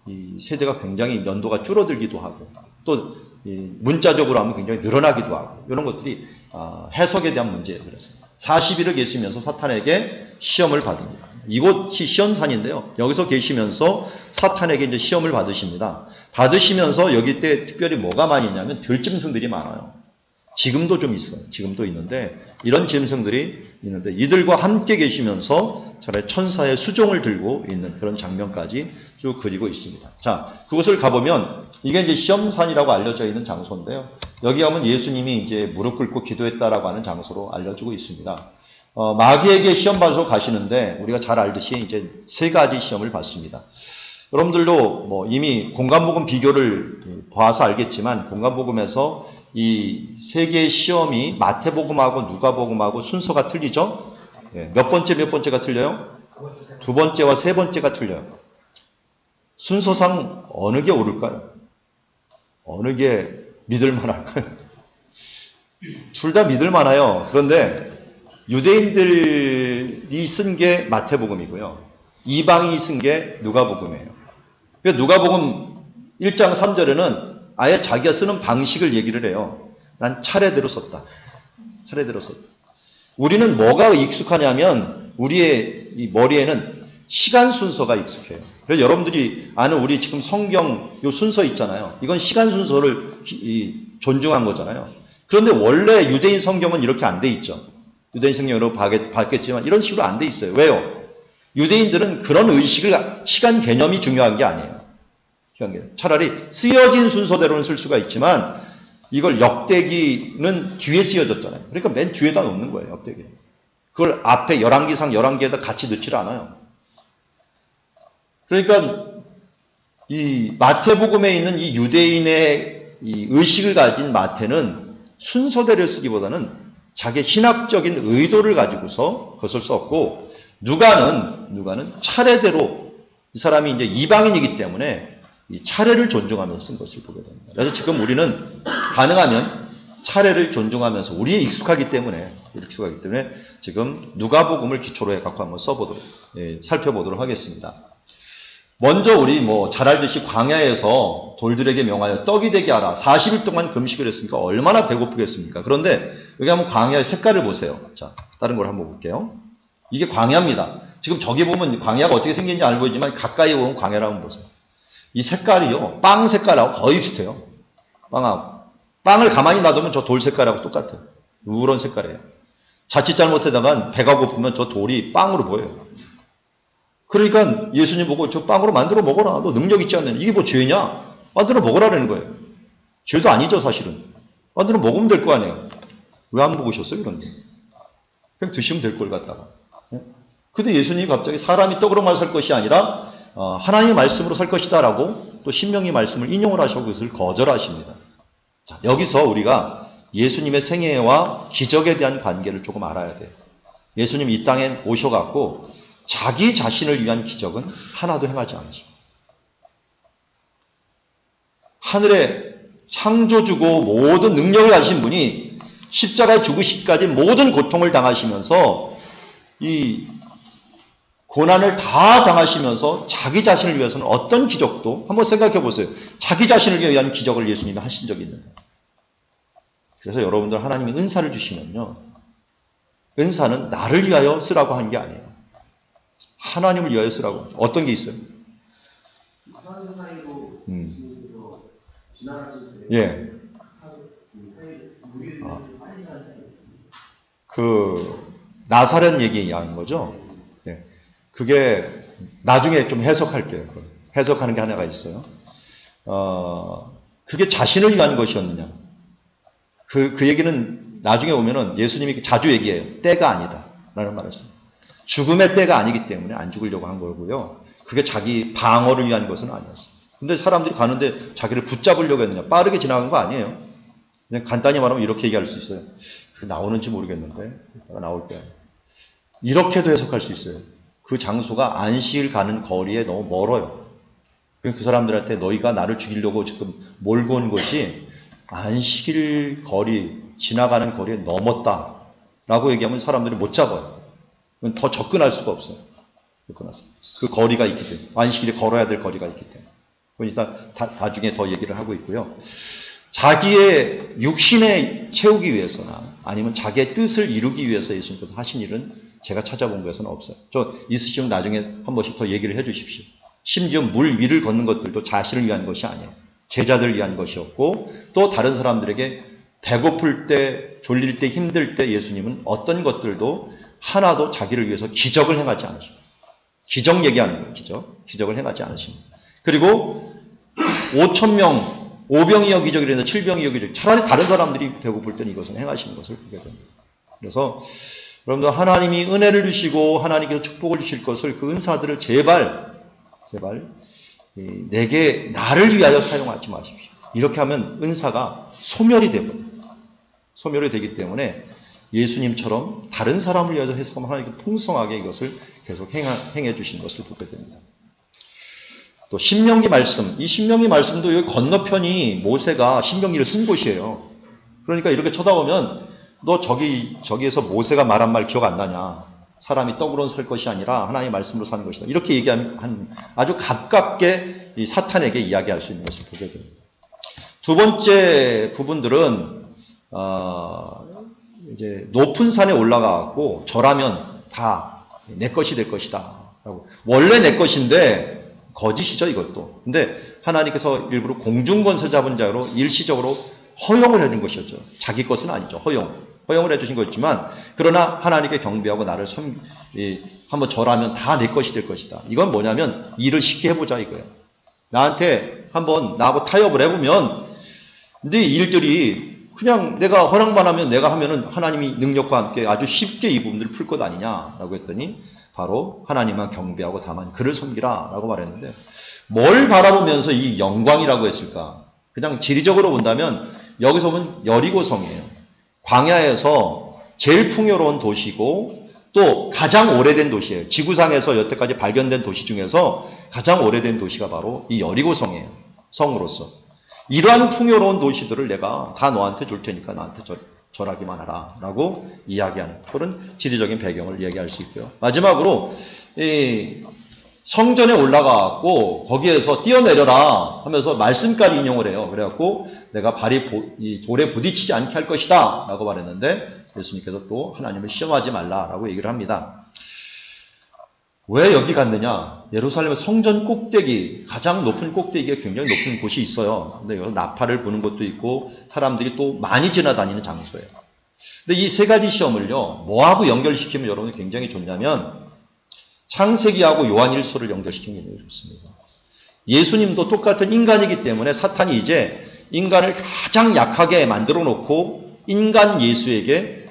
Speaker 1: 이 세대가 굉장히 연도가 줄어들기도 하고 또 문자적으로 하면 굉장히 늘어나기도 하고 이런 것들이 해석에 대한 문제예요. 그래서 40일을 계시면서 사탄에게 시험을 받습니다. 이곳이 시험산인데요. 여기서 계시면서 사탄에게 이제 시험을 받으십니다. 받으시면서 여기 때 특별히 뭐가 많이 있냐면 들짐승들이 많아요. 지금도 좀 있어요. 지금도 있는데 이런 짐승들이 있는데 이들과 함께 계시면서 차라리 천사의 수종을 들고 있는 그런 장면까지 쭉 그리고 있습니다. 자, 그곳을 가보면 이게 이제 시험산이라고 알려져 있는 장소인데요. 여기 가면 예수님이 이제 무릎 꿇고 기도했다라고 하는 장소로 알려지고 있습니다. 마귀에게 시험 받으러 가시는데 우리가 잘 알듯이 이제 세 가지 시험을 받습니다. 여러분들도 뭐 이미 공간복음 비교를 봐서 알겠지만 공간복음에서 이 세 개의 시험이 마태복음하고 누가복음하고 순서가 틀리죠? 네, 몇 번째가 틀려요? 두 번째와 세 번째가 틀려요. 순서상 어느 게 옳을까요? 어느 게 믿을만할까요? 둘 다 믿을만해요. 그런데 유대인들이 쓴 게 마태복음이고요. 이방인이 쓴 게 누가복음이에요. 누가복음 1장 3절에는 아예 자기가 쓰는 방식을 얘기를 해요. 난 차례대로 썼다. 차례대로 썼다. 우리는 뭐가 익숙하냐면 우리의 이 머리에는 시간 순서가 익숙해요. 그래서 여러분들이 아는 우리 지금 성경 요 순서 있잖아요. 이건 시간 순서를 존중한 거잖아요. 그런데 원래 유대인 성경은 이렇게 안 돼 있죠. 유대인 성경으로 봤겠지만 이런 식으로 안 돼 있어요. 왜요? 유대인들은 그런 의식을 시간 개념이 중요한 게 아니에요. 차라리 쓰여진 순서대로는 쓸 수가 있지만 이걸 역대기는 뒤에 쓰여졌잖아요. 그러니까 맨 뒤에다 놓는 거예요. 역대기. 그걸 앞에 11기상 11개에다 같이 넣질 않아요. 그러니까 이 마태복음에 있는 이 유대인의 이 의식을 가진 마태는 순서대로 쓰기보다는 자기의 신학적인 의도를 가지고서 그것을 썼고 누가는 차례대로 이 사람이 이제 이방인이기 때문에 이 차례를 존중하면서 쓴 것을 보게 됩니다. 그래서 지금 우리는 가능하면 차례를 존중하면서 우리에 익숙하기 때문에 지금 누가복음을 기초로 해 갖고 한번 살펴보도록 하겠습니다. 먼저 우리 뭐 잘 알듯이 광야에서 돌들에게 명하여 떡이 되게 하라. 40일 동안 금식을 했으니까 얼마나 배고프겠습니까? 그런데 여기 한번 광야의 색깔을 보세요. 자, 다른 걸 한번 볼게요. 이게 광야입니다. 지금 저기 보면 광야가 어떻게 생긴지 알고 있지만 가까이 보면 광야라고 한번 보세요. 이 색깔이요. 빵 색깔하고 거의 비슷해요. 빵하고. 빵을 가만히 놔두면 저 돌 색깔하고 똑같아요. 누런 색깔이에요. 자칫 잘못하다가 배가 고프면 저 돌이 빵으로 보여요. 그러니까 예수님 보고 저 빵으로 만들어 먹어라. 너 능력 있지 않느냐. 이게 뭐 죄냐? 만들어 먹으라는 거예요. 죄도 아니죠 사실은. 만들어 먹으면 될 거 아니에요. 왜 안 먹으셨어요 그런데? 그냥 드시면 될 걸 갖다가. 근데 예수님이 갑자기 사람이 떡으로만 살 것이 아니라 하나님의 말씀으로 살 것이다 라고 또 신명기 말씀을 인용을 하시고 그것을 거절하십니다. 자, 여기서 우리가 예수님의 생애와 기적에 대한 관계를 조금 알아야 돼요. 예수님 이 땅에 오셔갖고 자기 자신을 위한 기적은 하나도 행하지 않으십니다. 하늘의 창조주고 모든 능력을 가진 분이 십자가에 죽으시기까지 모든 고통을 당하시면서 이 고난을 다 당하시면서 자기 자신을 위해서는 어떤 기적도 한번 생각해 보세요. 자기 자신을 위한 기적을 예수님이 하신 적이 있는가? 그래서 여러분들 하나님이 은사를 주시면요. 은사는 나를 위하여 쓰라고 한 게 아니에요. 하나님을 위하여 쓰라고. 어떤 게 있어요? 예. 나사렛 얘기한 거죠? 예. 그게 나중에 좀 해석할게요. 해석하는 게 하나가 있어요. 그게 자신을 위한 것이었느냐? 그 얘기는 나중에 오면은 예수님이 자주 얘기해요. 때가 아니다. 라는 말을 써요. 죽음의 때가 아니기 때문에 안 죽으려고 한 거고요. 그게 자기 방어를 위한 것은 아니었어요. 근데 사람들이 가는데 자기를 붙잡으려고 했느냐? 빠르게 지나간 거 아니에요. 그냥 간단히 말하면 이렇게 얘기할 수 있어요. 나오는지 모르겠는데, 이따가 나올 때. 이렇게도 해석할 수 있어요. 그 장소가 안식일 가는 거리에 너무 멀어요. 그 사람들한테 너희가 나를 죽이려고 지금 몰고 온 것이 안식일 거리, 지나가는 거리에 넘었다. 라고 얘기하면 사람들이 못 잡아요. 더 접근할 수가 없어요. 그 거리가 있기 때문에. 안식일에 걸어야 될 거리가 있기 때문에. 그러니까 나중에 더 얘기를 하고 있고요. 자기의 육신에 채우기 위해서나 아니면 자기의 뜻을 이루기 위해서 예수님께서 하신 일은 제가 찾아본 것은 없어요. 저 있으시면 나중에 한 번씩 더 얘기를 해 주십시오. 심지어 물 위를 걷는 것들도 자신을 위한 것이 아니에요. 제자들을 위한 것이었고 또 다른 사람들에게 배고플 때, 졸릴 때, 힘들 때 예수님은 어떤 것들도 하나도 자기를 위해서 기적을 행하지 않으십니다. 기적 얘기하는 거예요. 기적을 행하지 않으십니다. 그리고 5,000명 5병이여 기적이 되는데 7병이여 기적. 차라리 다른 사람들이 배고플 때는 이것을 행하시는 것을 보게 됩니다. 그래서 여러분들 하나님이 은혜를 주시고 하나님께서 축복을 주실 것을 그 은사들을 제발 내게 나를 위하여 사용하지 마십시오. 이렇게 하면 은사가 소멸이 되거든요. 소멸이 되기 때문에 예수님처럼 다른 사람을 위하여 해석하면 하나님께 풍성하게 이것을 계속 행해 주시는 것을 보게 됩니다. 또 신명기 말씀, 이 신명기 말씀도 여기 건너편이 모세가 신명기를 쓴 곳이에요. 그러니까 이렇게 쳐다보면 너 저기에서 모세가 말한 말 기억 안 나냐? 사람이 떡으로는 살 것이 아니라 하나님의 말씀으로 사는 것이다. 이렇게 얘기하면 아주 가깝게 이 사탄에게 이야기할 수 있는 것을 보게 됩니다. 두 번째 부분들은 이제 높은 산에 올라가고 절하면 다 내 것이 될 것이다. 라고. 원래 내 것인데 거짓이죠, 이것도. 근데 하나님께서 일부러 공중권세 잡은 자로 일시적으로 허용을 해준 것이었죠. 자기 것은 아니죠. 허용을 해주신 것이지만, 그러나 하나님께 경배하고 나를 한번 절하면 다 내 것이 될 것이다. 이건 뭐냐면, 일을 쉽게 해보자 이거예요. 나한테 한번 나하고 타협을 해보면, 네 일들이 그냥 내가 허락만 하면 내가 하면은 하나님이 능력과 함께 아주 쉽게 이 부분들을 풀 것 아니냐라고 했더니, 바로 하나님만 경배하고 다만 그를 섬기라 라고 말했는데, 뭘 바라보면서 이 영광이라고 했을까? 그냥 지리적으로 본다면 여기서 보면 여리고성이에요. 광야에서 제일 풍요로운 도시고 또 가장 오래된 도시예요. 지구상에서 여태까지 발견된 도시 중에서 가장 오래된 도시가 바로 이 여리고성이에요. 성으로서. 이러한 풍요로운 도시들을 내가 다 너한테 줄 테니까 나한테 절하기만 하라 라고 이야기하는 그런 지리적인 배경을 이야기할 수 있고요. 마지막으로 이 성전에 올라가고 거기에서 뛰어내려라 하면서 말씀까지 인용을 해요. 그래갖고 내가 발이 이 돌에 부딪히지 않게 할 것이다 라고 말했는데, 예수님께서 또 하나님을 시험하지 말라라고 얘기를 합니다. 왜 여기 갔느냐? 예루살렘의 성전 꼭대기, 가장 높은 꼭대기가 굉장히 높은 곳이 있어요. 근데 여기 나팔을 부는 것도 있고 사람들이 또 많이 지나다니는 장소예요. 근데 이 세 가지 시험을요, 뭐하고 연결시키면 여러분이 굉장히 좋냐면 창세기하고 요한일서를 연결시키는 게 좋습니다. 예수님도 똑같은 인간이기 때문에 사탄이 이제 인간을 가장 약하게 만들어 놓고 인간 예수에게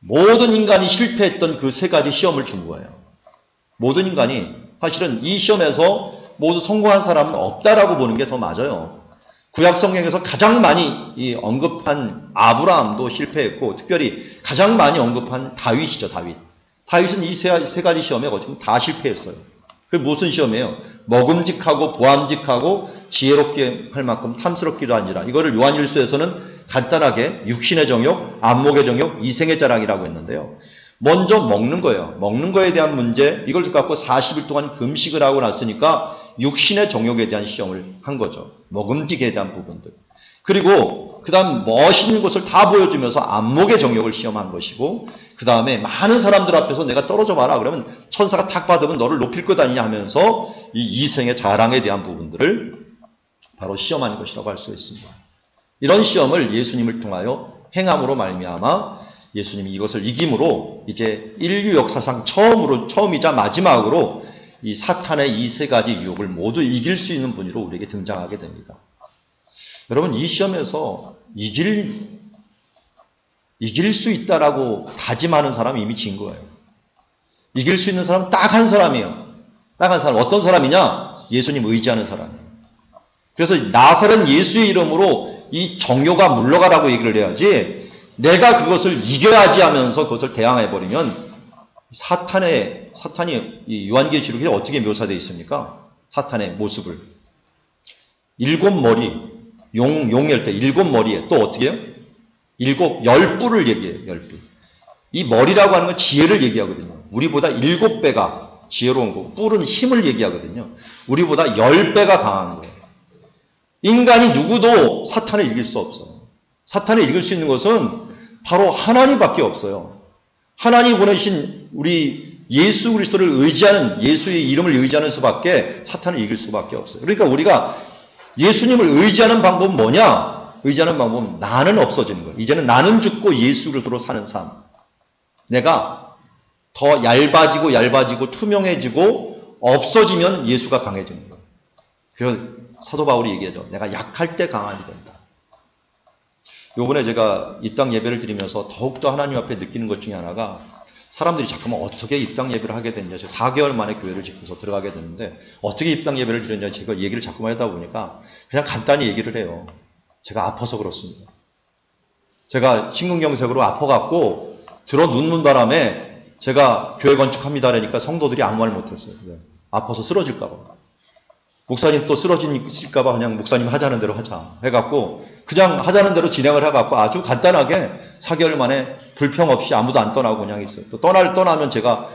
Speaker 1: 모든 인간이 실패했던 그 세 가지 시험을 준 거예요. 모든 인간이 사실은 이 시험에서 모두 성공한 사람은 없다라고 보는 게 더 맞아요. 구약 성경에서 가장 많이 언급한 아브라함도 실패했고, 특별히 가장 많이 언급한 다윗이죠, 다윗. 다윗은 이 세 가지 시험에 거의 다 실패했어요. 그게 무슨 시험이에요? 먹음직하고 보암직하고 지혜롭게 할 만큼 탐스럽기도 아니라, 이거를 요한일서에서는 간단하게 육신의 정욕, 안목의 정욕, 이생의 자랑이라고 했는데요. 먼저 먹는 거예요. 먹는 거에 대한 문제, 이걸 갖고 40일 동안 금식을 하고 났으니까 육신의 정욕에 대한 시험을 한 거죠. 먹음직에 대한 부분들. 그리고 그 다음 멋있는 것을 다 보여주면서 안목의 정욕을 시험한 것이고, 그 다음에 많은 사람들 앞에서 내가 떨어져 봐라 그러면 천사가 탁 받으면 너를 높일 것 아니냐 하면서 이 이생의 자랑에 대한 부분들을 바로 시험한 것이라고 할 수 있습니다. 이런 시험을 예수님을 통하여 행함으로 말미암아 예수님이 이것을 이김으로 이제 인류 역사상 처음이자 마지막으로 이 사탄의 이 세 가지 유혹을 모두 이길 수 있는 분으로 우리에게 등장하게 됩니다. 여러분, 이 시험에서 이길 수 있다라고 다짐하는 사람이 이미 진 거예요. 이길 수 있는 사람은 딱 한 사람이에요. 딱 한 사람. 어떤 사람이냐? 예수님 의지하는 사람이에요. 그래서 나사렛 예수의 이름으로 이 정욕아 물러가라고 얘기를 해야지, 내가 그것을 이겨야지 하면서 그것을 대항해버리면 사탄이 이 요한계시록에 어떻게 묘사되어 있습니까? 사탄의 모습을. 7머리, 용일 때 7머리에 또 어떻게 해요? 10뿔을 얘기해요. 10뿔. 이 머리라고 하는 건 지혜를 얘기하거든요. 우리보다 7배가 지혜로운 거고, 뿔은 힘을 얘기하거든요. 우리보다 10배가 강한 거예요. 인간이 누구도 사탄을 이길 수 없어요. 사탄을 이길 수 있는 것은 바로 하나님밖에 없어요. 하나님이 보내신 우리 예수 그리스도를 의지하는, 예수의 이름을 의지하는 수밖에 사탄을 이길 수밖에 없어요. 그러니까 우리가 예수님을 의지하는 방법은 뭐냐? 의지하는 방법은 나는 없어지는 거예요. 이제는 나는 죽고 예수 그리스도로 사는 삶. 내가 더 얇아지고 투명해지고 없어지면 예수가 강해지는 거예요. 그래서 사도 바울이 얘기하죠. 내가 약할 때 강하니 된다. 요번에 제가 입당 예배를 드리면서 더욱더 하나님 앞에 느끼는 것 중에 하나가, 사람들이 잠깐만 어떻게 입당 예배를 하게 됐냐. 제가 4개월 만에 교회를 짓고서 들어가게 됐는데 어떻게 입당 예배를 드렸냐, 제가 얘기를 자꾸만 하다 보니까 그냥 간단히 얘기를 해요. 제가 아파서 그렇습니다. 제가 심근경색으로 아파갖고 들어 눕는 바람에 제가 교회 건축합니다 그러니까 성도들이 아무 말 못했어요. 아파서 쓰러질까 봐. 목사님 또 쓰러질까 봐 그냥 목사님 하자는 대로 하자 해갖고 그냥 하자는 대로 진행을 해갖고 아주 간단하게 4개월 만에 불평 없이 아무도 안 떠나고 그냥 있어요. 또 떠나면 제가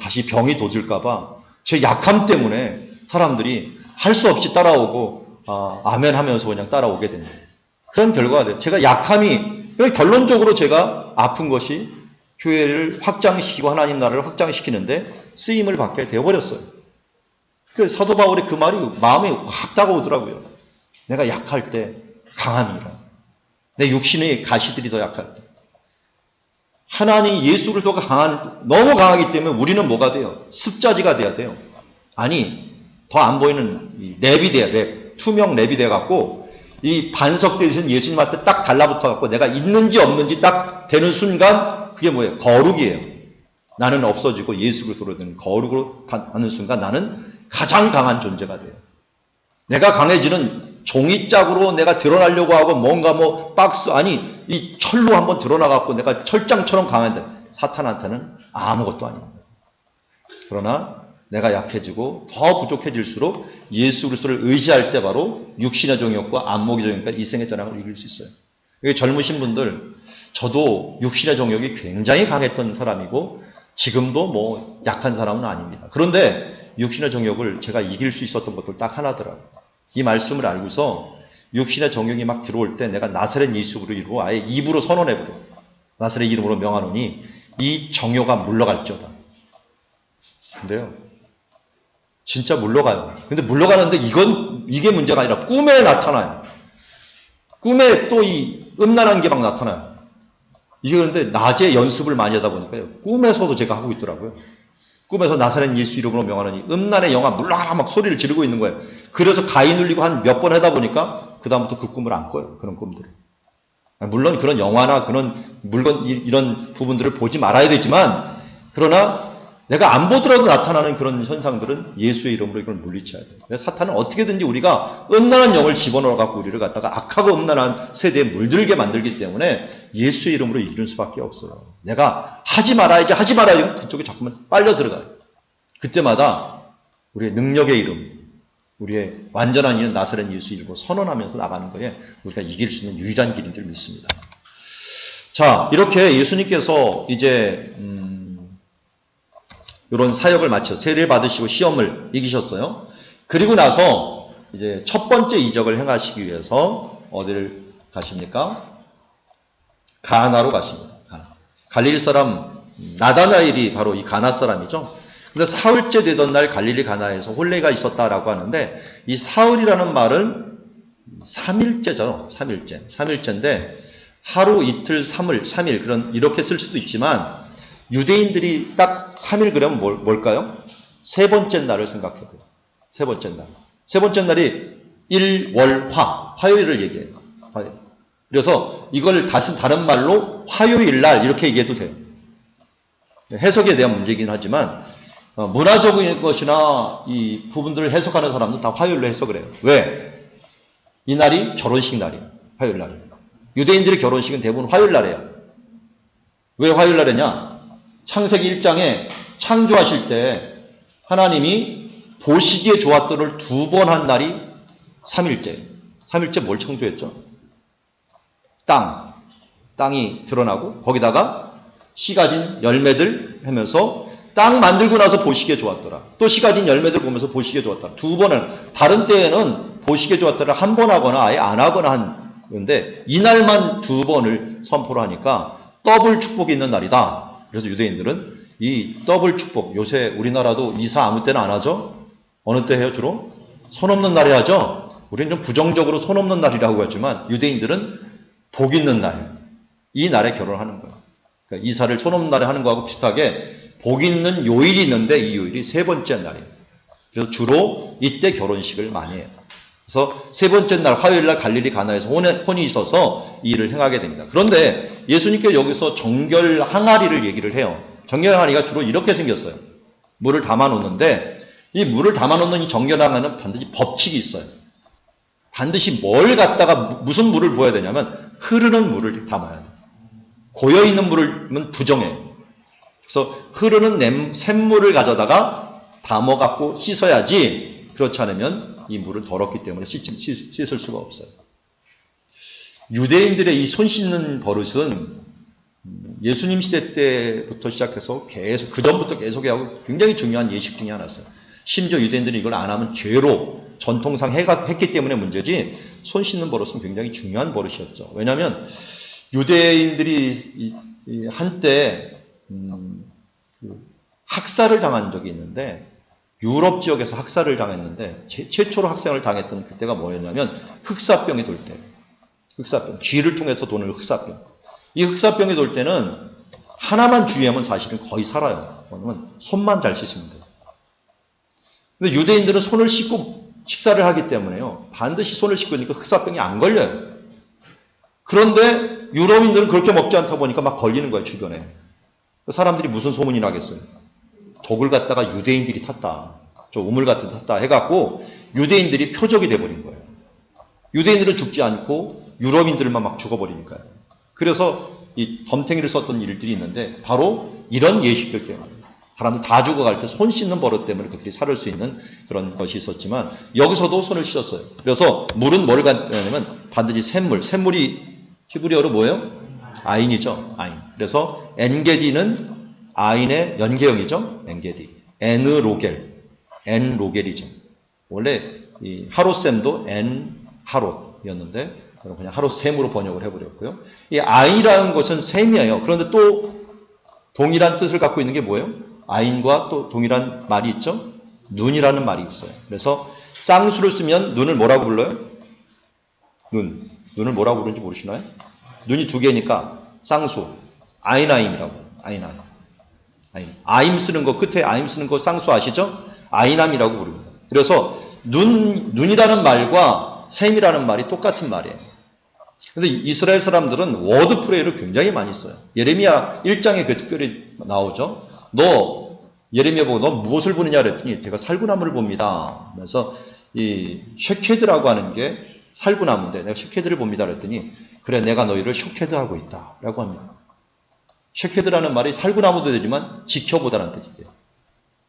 Speaker 1: 다시 병이 도질까 봐 제 약함 때문에 사람들이 할 수 없이 따라오고 아멘 하면서 그냥 따라오게 됩니다. 그런 결과가 돼요. 제가 약함이, 결론적으로 제가 아픈 것이 교회를 확장시키고 하나님 나라를 확장시키는데 쓰임을 받게 되어버렸어요. 그 사도 바울의 그 말이 마음에 확 다가오더라고요. 내가 약할 때 강함이라. 내 육신의 가시들이 더 약할 때. 하나님 예수 그리스도가 너무 강하기 때문에 우리는 뭐가 돼요? 습자지가 돼야 돼요. 아니, 더 안 보이는 랩이 돼야 랩. 투명 랩이 돼갖고 이 반석되신 예수님한테 딱 달라붙어갖고 내가 있는지 없는지 딱 되는 순간 그게 뭐예요? 거룩이에요. 나는 없어지고 예수 그리스도로 되는 거룩으로 하는 순간 나는 가장 강한 존재가 돼요. 내가 강해지는 종이짝으로 내가 드러나려고 하고 뭔가 이 철로 한번 드러나갖고 내가 철장처럼 강한데 사탄한테는 아무것도 아닙니다. 그러나 내가 약해지고 더 부족해질수록 예수 그리스도를 의지할 때 바로 육신의 정욕과 안목의 정욕과 이생의 자랑을 이길 수 있어요. 젊으신 분들, 저도 육신의 정욕이 굉장히 강했던 사람이고 지금도 약한 사람은 아닙니다. 그런데 육신의 정욕을 제가 이길 수 있었던 것들 딱 하나더라고요. 이 말씀을 알고서 육신의 정욕이 막 들어올 때 내가 나사렛 예수로 이루고 아예 입으로 선언해버려. 나사렛 이름으로 명하노니 이 정욕아 물러갈지어다. 근데요, 진짜 물러가요. 근데 물러가는데 이게 문제가 아니라 꿈에 나타나요. 꿈에 또 이 음란한 게 막 나타나요. 이게 그런데 낮에 연습을 많이 하다 보니까요, 꿈에서도 제가 하고 있더라고요. 꿈에서 나사렛 예수 이름으로 명하노니 음란의 영아 물러가라 막 소리를 지르고 있는 거예요. 그래서 가위 눌리고 한 몇 번 하다 보니까 그 다음부터 그 꿈을 안 꿔요. 그런 꿈들을. 물론 그런 영화나 그런 물건 이런 부분들을 보지 말아야 되지만, 그러나 내가 안 보더라도 나타나는 그런 현상들은 예수의 이름으로 이걸 물리쳐야 돼요. 사탄은 어떻게든지 우리가 음란한 영을 집어넣어 갖고 우리를 갖다가 악하고 음란한 세대에 물들게 만들기 때문에 예수의 이름으로 이기는 수밖에 없어요. 내가 하지 말아야지 그쪽에 자꾸만 빨려 들어가요. 그때마다 우리의 능력의 이름, 우리의 완전한 이름 나사렛 예수 이름으로 선언하면서 나가는 거에 우리가 이길 수 있는 유일한 길인 줄 믿습니다. 자, 이렇게 예수님께서 이제 이런 사역을 마쳐 세례를 받으시고 시험을 이기셨어요. 그리고 나서 이제 첫 번째 이적을 행하시기 위해서 어디를 가십니까? 가나로 가십니다. 갈릴리 사람 나다나엘이 바로 이 가나 사람이죠. 근데 사흘째 되던 날 갈릴리 가나에서 혼례가 있었다라고 하는데 이 사흘이라는 말은 3일째죠. 3일째인데 하루, 이틀, 3일 그런 이렇게 쓸 수도 있지만 유대인들이 딱 3일 그러면 뭘까요? 세 번째 날을 생각해보요. 세 번째 날. 세 번째 날이 화요일을 얘기해요. 화요일. 그래서 이걸 다른 말로 화요일 날 이렇게 얘기해도 돼요. 해석에 대한 문제이긴 하지만 문화적인 것이나 이 부분들을 해석하는 사람들은 다 화요일로 해석을 해요. 왜? 이 날이 결혼식 날이에요. 화요일 날이에요. 유대인들의 결혼식은 대부분 화요일 날이에요. 왜 화요일 날이냐? 창세기 1장에 창조하실 때 하나님이 보시기에 좋았더를 2번 한 날이 3일째. 3일째 뭘 창조했죠? 땅이 드러나고 거기다가 씨 가진 열매들 하면서 땅 만들고 나서 보시기에 좋았더라. 또 씨 가진 열매들 보면서 보시기에 좋았더라. 2번을 다른 때에는 보시기에 좋았더라 한 번 하거나 아예 안 하거나 한 건데 이날만 2번을 선포를 하니까 더블 축복이 있는 날이다. 그래서 유대인들은 이 더블 축복, 요새 우리나라도 이사 아무 때나 안 하죠? 어느 때 해요 주로? 손 없는 날에 하죠? 우리는 좀 부정적으로 손 없는 날이라고 하지만 유대인들은 복 있는 날, 이 날에 결혼하는 거예요. 그러니까 이사를 손 없는 날에 하는 거하고 비슷하게 복 있는 요일이 있는데 이 요일이 세 번째 날이에요. 그래서 주로 이때 결혼식을 많이 해요. 그래서 세 번째 날 화요일 날 갈릴리 가나에서 혼이 있어서 이 일을 행하게 됩니다. 그런데 예수님께서 여기서 정결 항아리를 얘기를 해요. 정결 항아리가 주로 이렇게 생겼어요. 물을 담아 놓는데 이 물을 담아 놓는 이 정결 항아리는 반드시 법칙이 있어요. 반드시 뭘 갖다가 무슨 물을 부어야 되냐면 흐르는 물을 담아야 돼요. 고여있는 물은 부정해요. 그래서 흐르는 샘물을 가져다가 담아갖고 씻어야지 그렇지 않으면 이 물은 더럽기 때문에 씻을 수가 없어요. 유대인들의 이 손 씻는 버릇은 예수님 시대 때부터 시작해서 계속 그전부터 계속 하고 굉장히 중요한 예식 중에 하나였어요. 심지어 유대인들이 이걸 안 하면 죄로 전통상 했기 때문에 문제지 손 씻는 버릇은 굉장히 중요한 버릇이었죠. 왜냐하면 유대인들이 한때 학살을 당한 적이 있는데 유럽 지역에서 학살을 당했는데 최초로 학살을 당했던 그때가 뭐였냐면 흑사병이 돌 때. 흑사병. 쥐를 통해서 도는 흑사병. 이 흑사병이 돌 때는 하나만 주의하면 사실은 거의 살아요. 왜냐면 손만 잘 씻으면 돼요. 근데 유대인들은 손을 씻고 식사를 하기 때문에요. 반드시 손을 씻고 있으니까 흑사병이 안 걸려요. 그런데 유럽인들은 그렇게 먹지 않다 보니까 막 걸리는 거예요, 주변에. 사람들이 무슨 소문이 나겠어요? 독을 갖다가 유대인들이 탔다. 저 우물 같은 데 탔다 해갖고 유대인들이 표적이 돼버린 거예요. 유대인들은 죽지 않고 유럽인들만 막 죽어버리니까요. 그래서 이 덤탱이를 썼던 일들이 있는데 바로 이런 예식들 때문에 사람들 다 죽어갈 때 손 씻는 버릇 때문에 그들이 살을 수 있는 그런 것이 있었지만 여기서도 손을 씻었어요. 그래서 물은 뭘 갖냐면 반드시 샘물이 히브리어로 뭐예요? 아인이죠. 아인. 그래서 엔게디는 아인의 연계형이죠. 엔게디. 엔로겔이죠. 원래 이 하롯셈도 엔하롯이었는데 그냥 하롯셈으로 번역을 해버렸고요. 이 아인이라는 것은 셈이에요. 그런데 또 동일한 뜻을 갖고 있는 게 뭐예요? 아인과 또 동일한 말이 있죠. 눈이라는 말이 있어요. 그래서 쌍수를 쓰면 눈을 뭐라고 불러요? 눈을 뭐라고 부르는지 모르시나요? 눈이 두 개니까 쌍수. 아인아임이라고. 아인아임. 아임 쓰는 거, 끝에 아임 쓰는 거 쌍수 아시죠? 아인암이라고 부릅니다. 그래서 눈이라는 말과 셈이라는 말이 똑같은 말이에요. 근데 이스라엘 사람들은 워드 프레이를 굉장히 많이 써요. 예레미야 1장에 그 특별히 나오죠. 너 예레미야 보고 너 무엇을 보느냐 그랬더니 제가 살구나무를 봅니다. 그래서 이 쉐케드라고 하는 게 살구나무인데 내가 쉐케드를 봅니다 그랬더니 그래 내가 너희를 쉐케드하고 있다 라고 합니다. 쉐케드라는 말이 살구나무도 되지만 지켜보다라는 뜻이에요.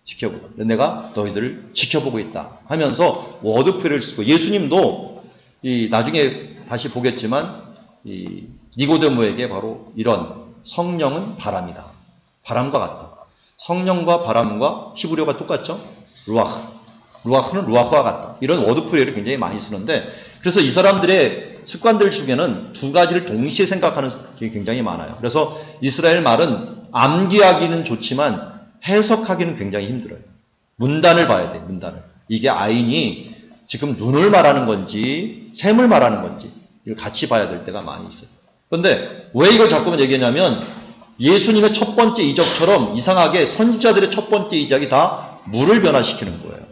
Speaker 1: 지켜보다. 내가 너희들을 지켜보고 있다 하면서 워드표를 쓰고 예수님도 이 나중에 다시 보겠지만 이 니고데모에게 바로 이런 성령은 바람이다. 바람과 같다. 성령과 바람과 히브리어가 똑같죠? 루아흐. 루아흐는 루아흐와 같다. 이런 워드프레이를 굉장히 많이 쓰는데 그래서 이 사람들의 습관들 중에는 두 가지를 동시에 생각하는 게 굉장히 많아요. 그래서 이스라엘 말은 암기하기는 좋지만 해석하기는 굉장히 힘들어요. 문단을 봐야 돼요. 문단을. 이게 아인이 지금 눈을 말하는 건지 샘을 말하는 건지 이걸 같이 봐야 될 때가 많이 있어요. 그런데 왜 이걸 자꾸만 얘기하냐면 예수님의 첫 번째 이적처럼 이상하게 선지자들의 첫 번째 이적이 다 물을 변화시키는 거예요.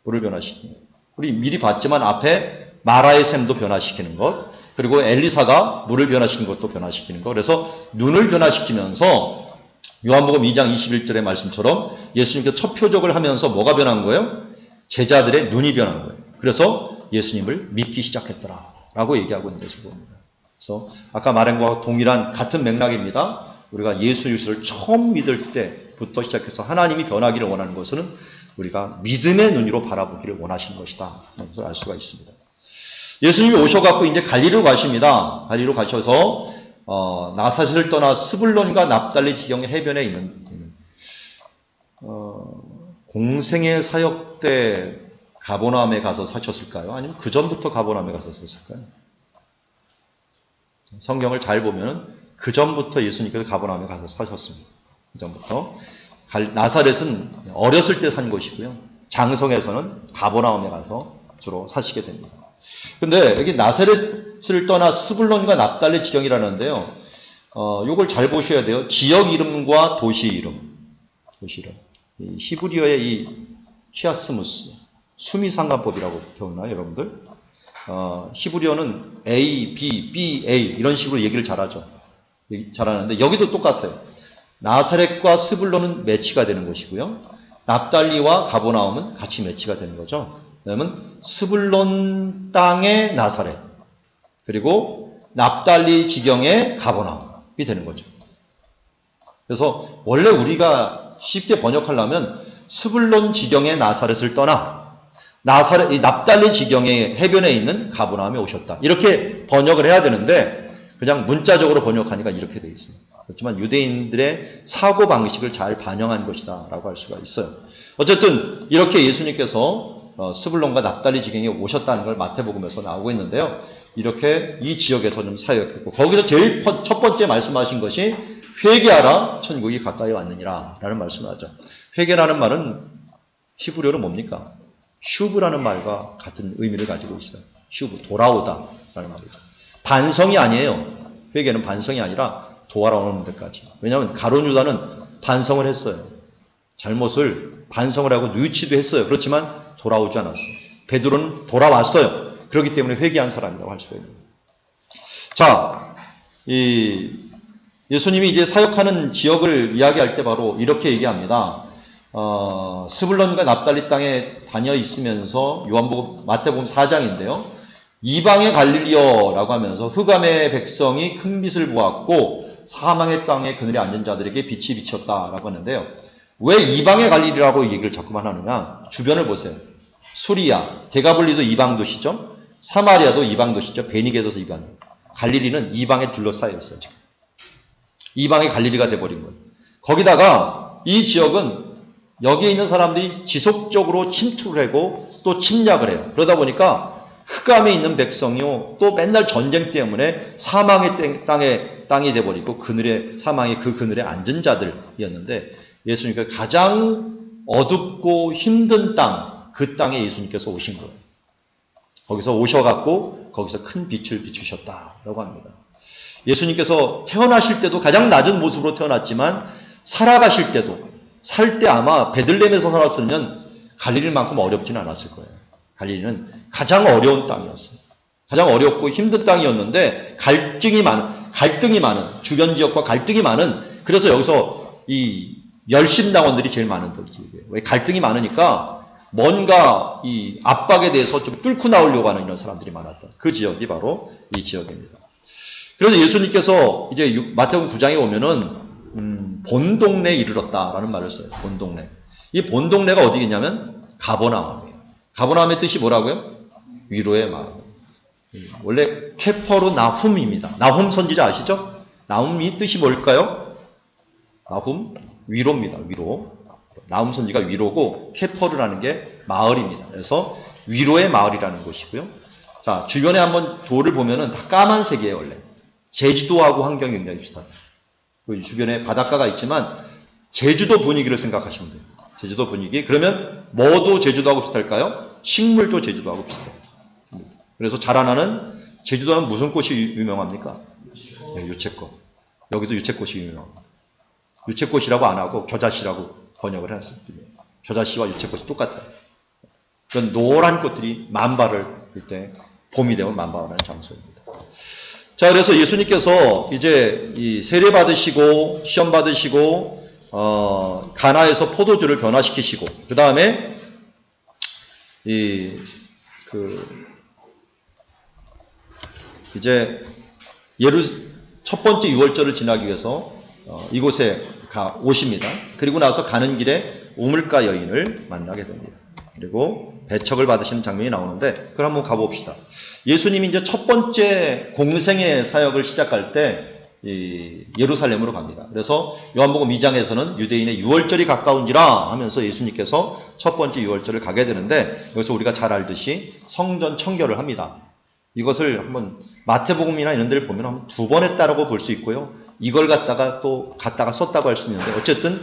Speaker 1: 물을 변화시키는 거예요. 우리 미리 봤지만 앞에 마라의 샘도 변화시키는 것, 그리고 엘리사가 물을 변화시키는 것도 변화시키는 것. 그래서 눈을 변화시키면서 요한복음 2장 21절의 말씀처럼 예수님께서 첫 표적을 하면서 뭐가 변한 거예요? 제자들의 눈이 변한 거예요. 그래서 예수님을 믿기 시작했더라라고 얘기하고 있는 것을 봅니다. 그래서 아까 말한 것과 동일한 같은 맥락입니다. 우리가 예수 그리스도를 처음 믿을 때부터 시작해서 하나님이 변하기를 원하는 것은 우리가 믿음의 눈으로 바라보기를 원하시는 것이다. 라는 것을 알 수가 있습니다. 예수님이 오셔갖고 이제 갈리로 가십니다. 갈리로 가셔서 나사렛을 떠나 스불론과 납달리 지경의 해변에 있는 공생의 사역 때 가버나움에 가서 사셨을까요? 아니면 그 전부터 가버나움에 가서 사셨을까요? 성경을 잘 보면 그 전부터 예수님께서 가버나움에 가서 사셨습니다. 그 전부터. 나사렛은 어렸을 때 산 곳이고요. 장성에서는 가버나움에 가서 주로 사시게 됩니다. 근데 여기 나사렛을 떠나 스불론과 납달리 지경이라는데요. 요걸 잘 보셔야 돼요. 지역 이름과 도시 이름. 도시 이름. 이 히브리어의 이 히아스무스, 수미상관법이라고 배우나요, 여러분들? 히브리어는 A, B, B, A 이런 식으로 얘기를 잘하죠. 잘하는데 여기도 똑같아요. 나사렛과 스불론은 매치가 되는 것이고요. 납달리와 가버나움은 같이 매치가 되는 거죠. 왜냐하면 스불론 땅의 나사렛 그리고 납달리 지경의 가버나움이 되는 거죠. 그래서 원래 우리가 쉽게 번역하려면 스불론 지경의 나사렛을 떠나 이 납달리 지경의 해변에 있는 가버나움에 오셨다. 이렇게 번역을 해야 되는데 그냥 문자적으로 번역하니까 이렇게 되어 있습니다. 그렇지만 유대인들의 사고방식을 잘 반영한 것이다 라고 할 수가 있어요. 어쨌든 이렇게 예수님께서 스불론과 납달리 지경에 오셨다는 걸 마태복음에서 나오고 있는데요. 이렇게 이 지역에서 좀 사역했고 거기서 제일 첫 번째 말씀하신 것이 회개하라 천국이 가까이 왔느니라 라는 말씀을 하죠. 회개라는 말은 히브리어로 뭡니까? 슈브라는 말과 같은 의미를 가지고 있어요. 슈브, 돌아오다 라는 말이죠. 반성이 아니에요. 회개는 반성이 아니라 돌아오는 데까지. 왜냐하면 가룟 유다는 반성을 했어요. 잘못을 반성을 하고 뉘우치도 했어요. 그렇지만 돌아오지 않았어요. 베드로는 돌아왔어요. 그렇기 때문에 회개한 사람이라고 할 수가 있는 거예요. 자, 예수님이 이제 사역하는 지역을 이야기할 때 바로 이렇게 얘기합니다. 스불론과 납달리 땅에 다녀 있으면서 마태복음 4장인데요. 이방의 갈릴리어라고 하면서 흑암의 백성이 큰 빛을 보았고 사망의 땅에 그늘에 앉은 자들에게 빛이 비쳤다라고 하는데요. 왜 이방의 갈릴리라고 얘기를 자꾸만 하느냐? 주변을 보세요. 수리아, 데가볼리도 이방 도시죠. 사마리아도 이방 도시죠. 베니게도서 이방. 갈릴리는 이방에 둘러싸여 있어요. 지금. 이방의 갈릴리가 돼버린 거예요. 거기다가 이 지역은 여기에 있는 사람들이 지속적으로 침투를 하고 또 침략을 해요. 그러다 보니까 흑암에 있는 백성이요. 또 맨날 전쟁 때문에 사망의 땅이 돼버리고 사망의 그 그늘에 앉은 자들이었는데 예수님께서 가장 어둡고 힘든 땅, 그 땅에 예수님께서 오신 거예요. 거기서 오셔갖고 거기서 큰 빛을 비추셨다라고 합니다. 예수님께서 태어나실 때도 가장 낮은 모습으로 태어났지만 살아가실 때도 살 때 아마 베들레헴에서 살았으면 갈릴리만큼 어렵지는 않았을 거예요. 갈릴리는 가장 어려운 땅이었어요. 가장 어렵고 힘든 땅이었는데 갈등이 많은 주변 지역과 갈등이 많은 그래서 여기서 이 열심당원들이 제일 많은 지역이에요. 왜? 갈등이 많으니까 뭔가 이 압박에 대해서 좀 뚫고 나오려고 하는 이런 사람들이 많았다. 그 지역이 바로 이 지역입니다. 그래서 예수님께서 이제 마태복음 9장에 오면은 본동네에 이르렀다라는 말을 써요. 본동네. 이 본동네가 어디겠냐면 가버나움이에요. 가버나움의 뜻이 뭐라고요? 위로의 마을. 원래 케퍼르 나훔입니다. 나훔 선지자 아시죠? 나훔이 뜻이 뭘까요? 나훔 위로입니다. 위로. 나훔 선지가 위로고 케퍼르라는 게 마을입니다. 그래서 위로의 마을이라는 곳이고요. 자, 주변에 한번 도를 보면은 다 까만색이에요, 원래. 제주도하고 환경이 굉장히 비슷합니다. 주변에 바닷가가 있지만 제주도 분위기를 생각하시면 돼요. 제주도 분위기. 그러면 뭐도 제주도하고 비슷할까요? 식물도 제주도하고 비슷해요. 그래서 자라나는 제주도 하면 무슨 꽃이 유명합니까? 네, 유채꽃. 여기도 유채꽃이 유명합니다. 유채꽃이라고 안 하고 겨자씨라고 번역을 해놨습니다. 겨자씨와 유채꽃이 똑같아요. 그런 노란 꽃들이 만발을 할 때 봄이 되면 만발하는 장소입니다. 자, 그래서 예수님께서 이제 이 세례 받으시고 시험 받으시고 가나에서 포도주를 변화시키시고 그 다음에 이제 첫 번째 유월절을 지나기 위해서 이곳에 오십니다. 그리고 나서 가는 길에 우물가 여인을 만나게 됩니다. 그리고 배척을 받으시는 장면이 나오는데 그걸 한번 가봅시다. 예수님이 이제 첫 번째 공생의 사역을 시작할 때 예루살렘으로 갑니다. 그래서 요한복음 2장에서는 유대인의 유월절이 가까운지라 하면서 예수님께서 첫 번째 유월절을 가게 되는데 여기서 우리가 잘 알듯이 성전 청결을 합니다. 이것을 한번 마태복음이나 이런 데를 보면 한번 두 번 했다라고 볼 수 있고요. 이걸 갖다가 썼다고 할 수 있는데 어쨌든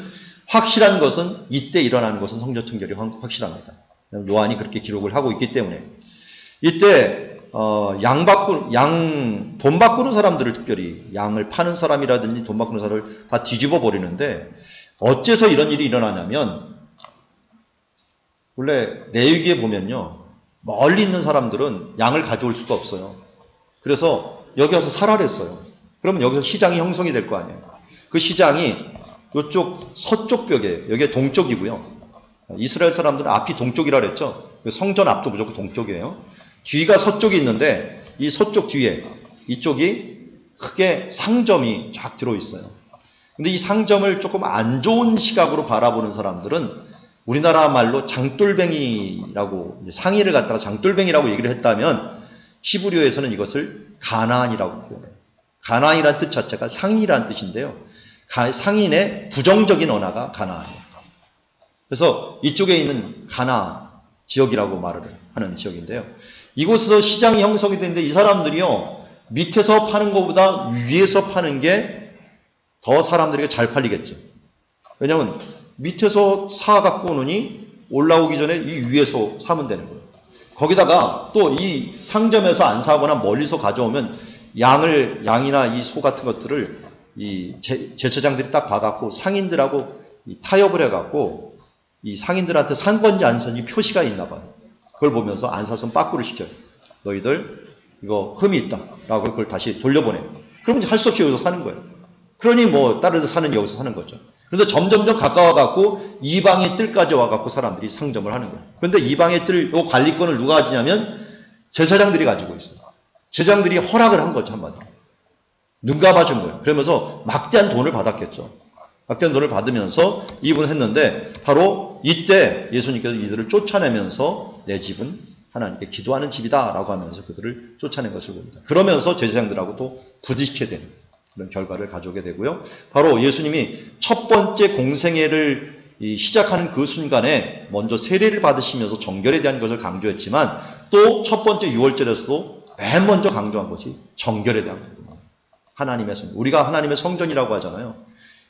Speaker 1: 확실한 것은 이때 일어나는 것은 성전 청결이 확실합니다. 요한이 그렇게 기록을 하고 있기 때문에 이때 돈 바꾸는 사람들을 특별히 양을 파는 사람이라든지 돈 바꾸는 사람을 다 뒤집어 버리는데 어째서 이런 일이 일어나냐면 원래 레위기에 보면요. 멀리 있는 사람들은 양을 가져올 수가 없어요. 그래서 여기 와서 살아랬어요. 그러면 여기서 시장이 형성이 될 거 아니에요. 그 시장이 이쪽 서쪽 벽에 여기가 동쪽이고요. 이스라엘 사람들은 앞이 동쪽이라 그랬죠. 성전 앞도 무조건 동쪽이에요. 뒤가 서쪽이 있는데 이 서쪽 뒤에 이쪽이 크게 상점이 쫙 들어있어요. 근데 이 상점을 조금 안 좋은 시각으로 바라보는 사람들은 우리나라 말로 장돌뱅이라고 상의를 갖다가 장돌뱅이라고 얘기를 했다면 히브리어에서는 이것을 가나안이라고 표현해요. 가나안이라는 뜻 자체가 상인이라는 뜻인데요. 상인의 부정적인 언어가 가나안이에요. 그래서 이쪽에 있는 가나안 지역이라고 말을 하는 지역인데요. 이곳에서 시장이 형성이 되는데 이 사람들이요. 밑에서 파는 것보다 위에서 파는 게 더 사람들에게 잘 팔리겠죠. 왜냐하면 밑에서 사 갖고 오느니 올라오기 전에 이 위에서 사면 되는 거예요. 거기다가 또 이 상점에서 안 사거나 멀리서 가져오면 양이나 이 소 같은 것들을 이 제사장들이 딱 봐갖고 상인들하고 타협을 해갖고 이 상인들한테 산 건지 안 산지 표시가 있나 봐요. 그걸 보면서 안 샀으면 빠꾸를 시켜요. 너희들 이거 흠이 있다 라고 그걸 다시 돌려보내요. 그럼 할 수 없이 여기서 사는 거예요. 그러니 뭐 다른 데서 사는 여기서 사는 거죠. 그런데 점점점 가까워갖고 이방의 뜰까지 와갖고 사람들이 상점을 하는 거예요. 그런데 이방의 뜰 요 관리권을 누가 가지냐면 제사장들이 가지고 있어요. 제사장들이 허락을 한 거죠, 한마디로. 눈 감아준 거예요. 그러면서 막대한 돈을 받았겠죠. 막대한 돈을 받으면서 이분을 했는데 바로 이때 예수님께서 이들을 쫓아내면서 내 집은 하나님께 기도하는 집이다 라고 하면서 그들을 쫓아낸 것을 봅니다. 그러면서 제사장들하고 또 부딪히게 되는 그런 결과를 가져오게 되고요. 바로 예수님이 첫 번째 공생애를 시작하는 그 순간에 먼저 세례를 받으시면서 정결에 대한 것을 강조했지만 또 첫 번째 유월절에서도 맨 먼저 강조한 것이 정결에 대한 것입니다. 하나님의 성전. 우리가 하나님의 성전이라고 하잖아요.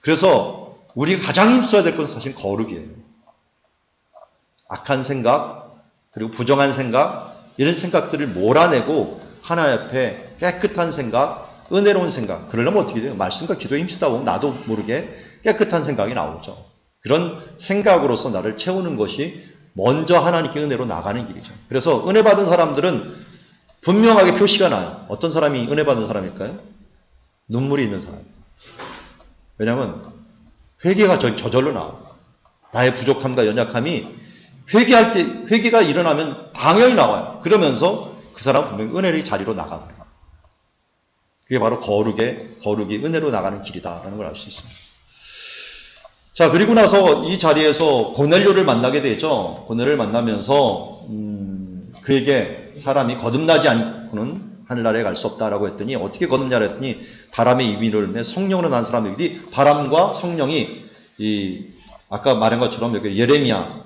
Speaker 1: 그래서 우리가 가장 힘써야 될 것은 사실 거룩이에요. 악한 생각, 그리고 부정한 생각, 이런 생각들을 몰아내고 하나님 앞에 깨끗한 생각, 은혜로운 생각. 그러려면 어떻게 돼요? 말씀과 기도에 힘쓰다 보면 나도 모르게 깨끗한 생각이 나오죠. 그런 생각으로서 나를 채우는 것이 먼저 하나님께 은혜로 나가는 길이죠. 그래서 은혜 받은 사람들은 분명하게 표시가 나요. 어떤 사람이 은혜 받은 사람일까요? 눈물이 있는 사람. 왜냐하면 회개가 저절로 나와. 나의 부족함과 연약함이 회개할 때, 회개가 일어나면 당연히 나와요. 그러면서 그 사람 분명히 은혜의 자리로 나가버려요. 그게 바로 거룩이 은혜로 나가는 길이다라는 걸 알 수 있습니다. 자, 그리고 나서 이 자리에서 고넬료를 만나게 되죠. 고넬료를 만나면서 그에게 사람이 거듭나지 않고는 하늘나라에 갈 수 없다라고 했더니 어떻게 거듭나라 했더니 바람의 이민을 내 성령으로 난 사람들이 바람과 성령이 아까 말한 것처럼 여기 예레미야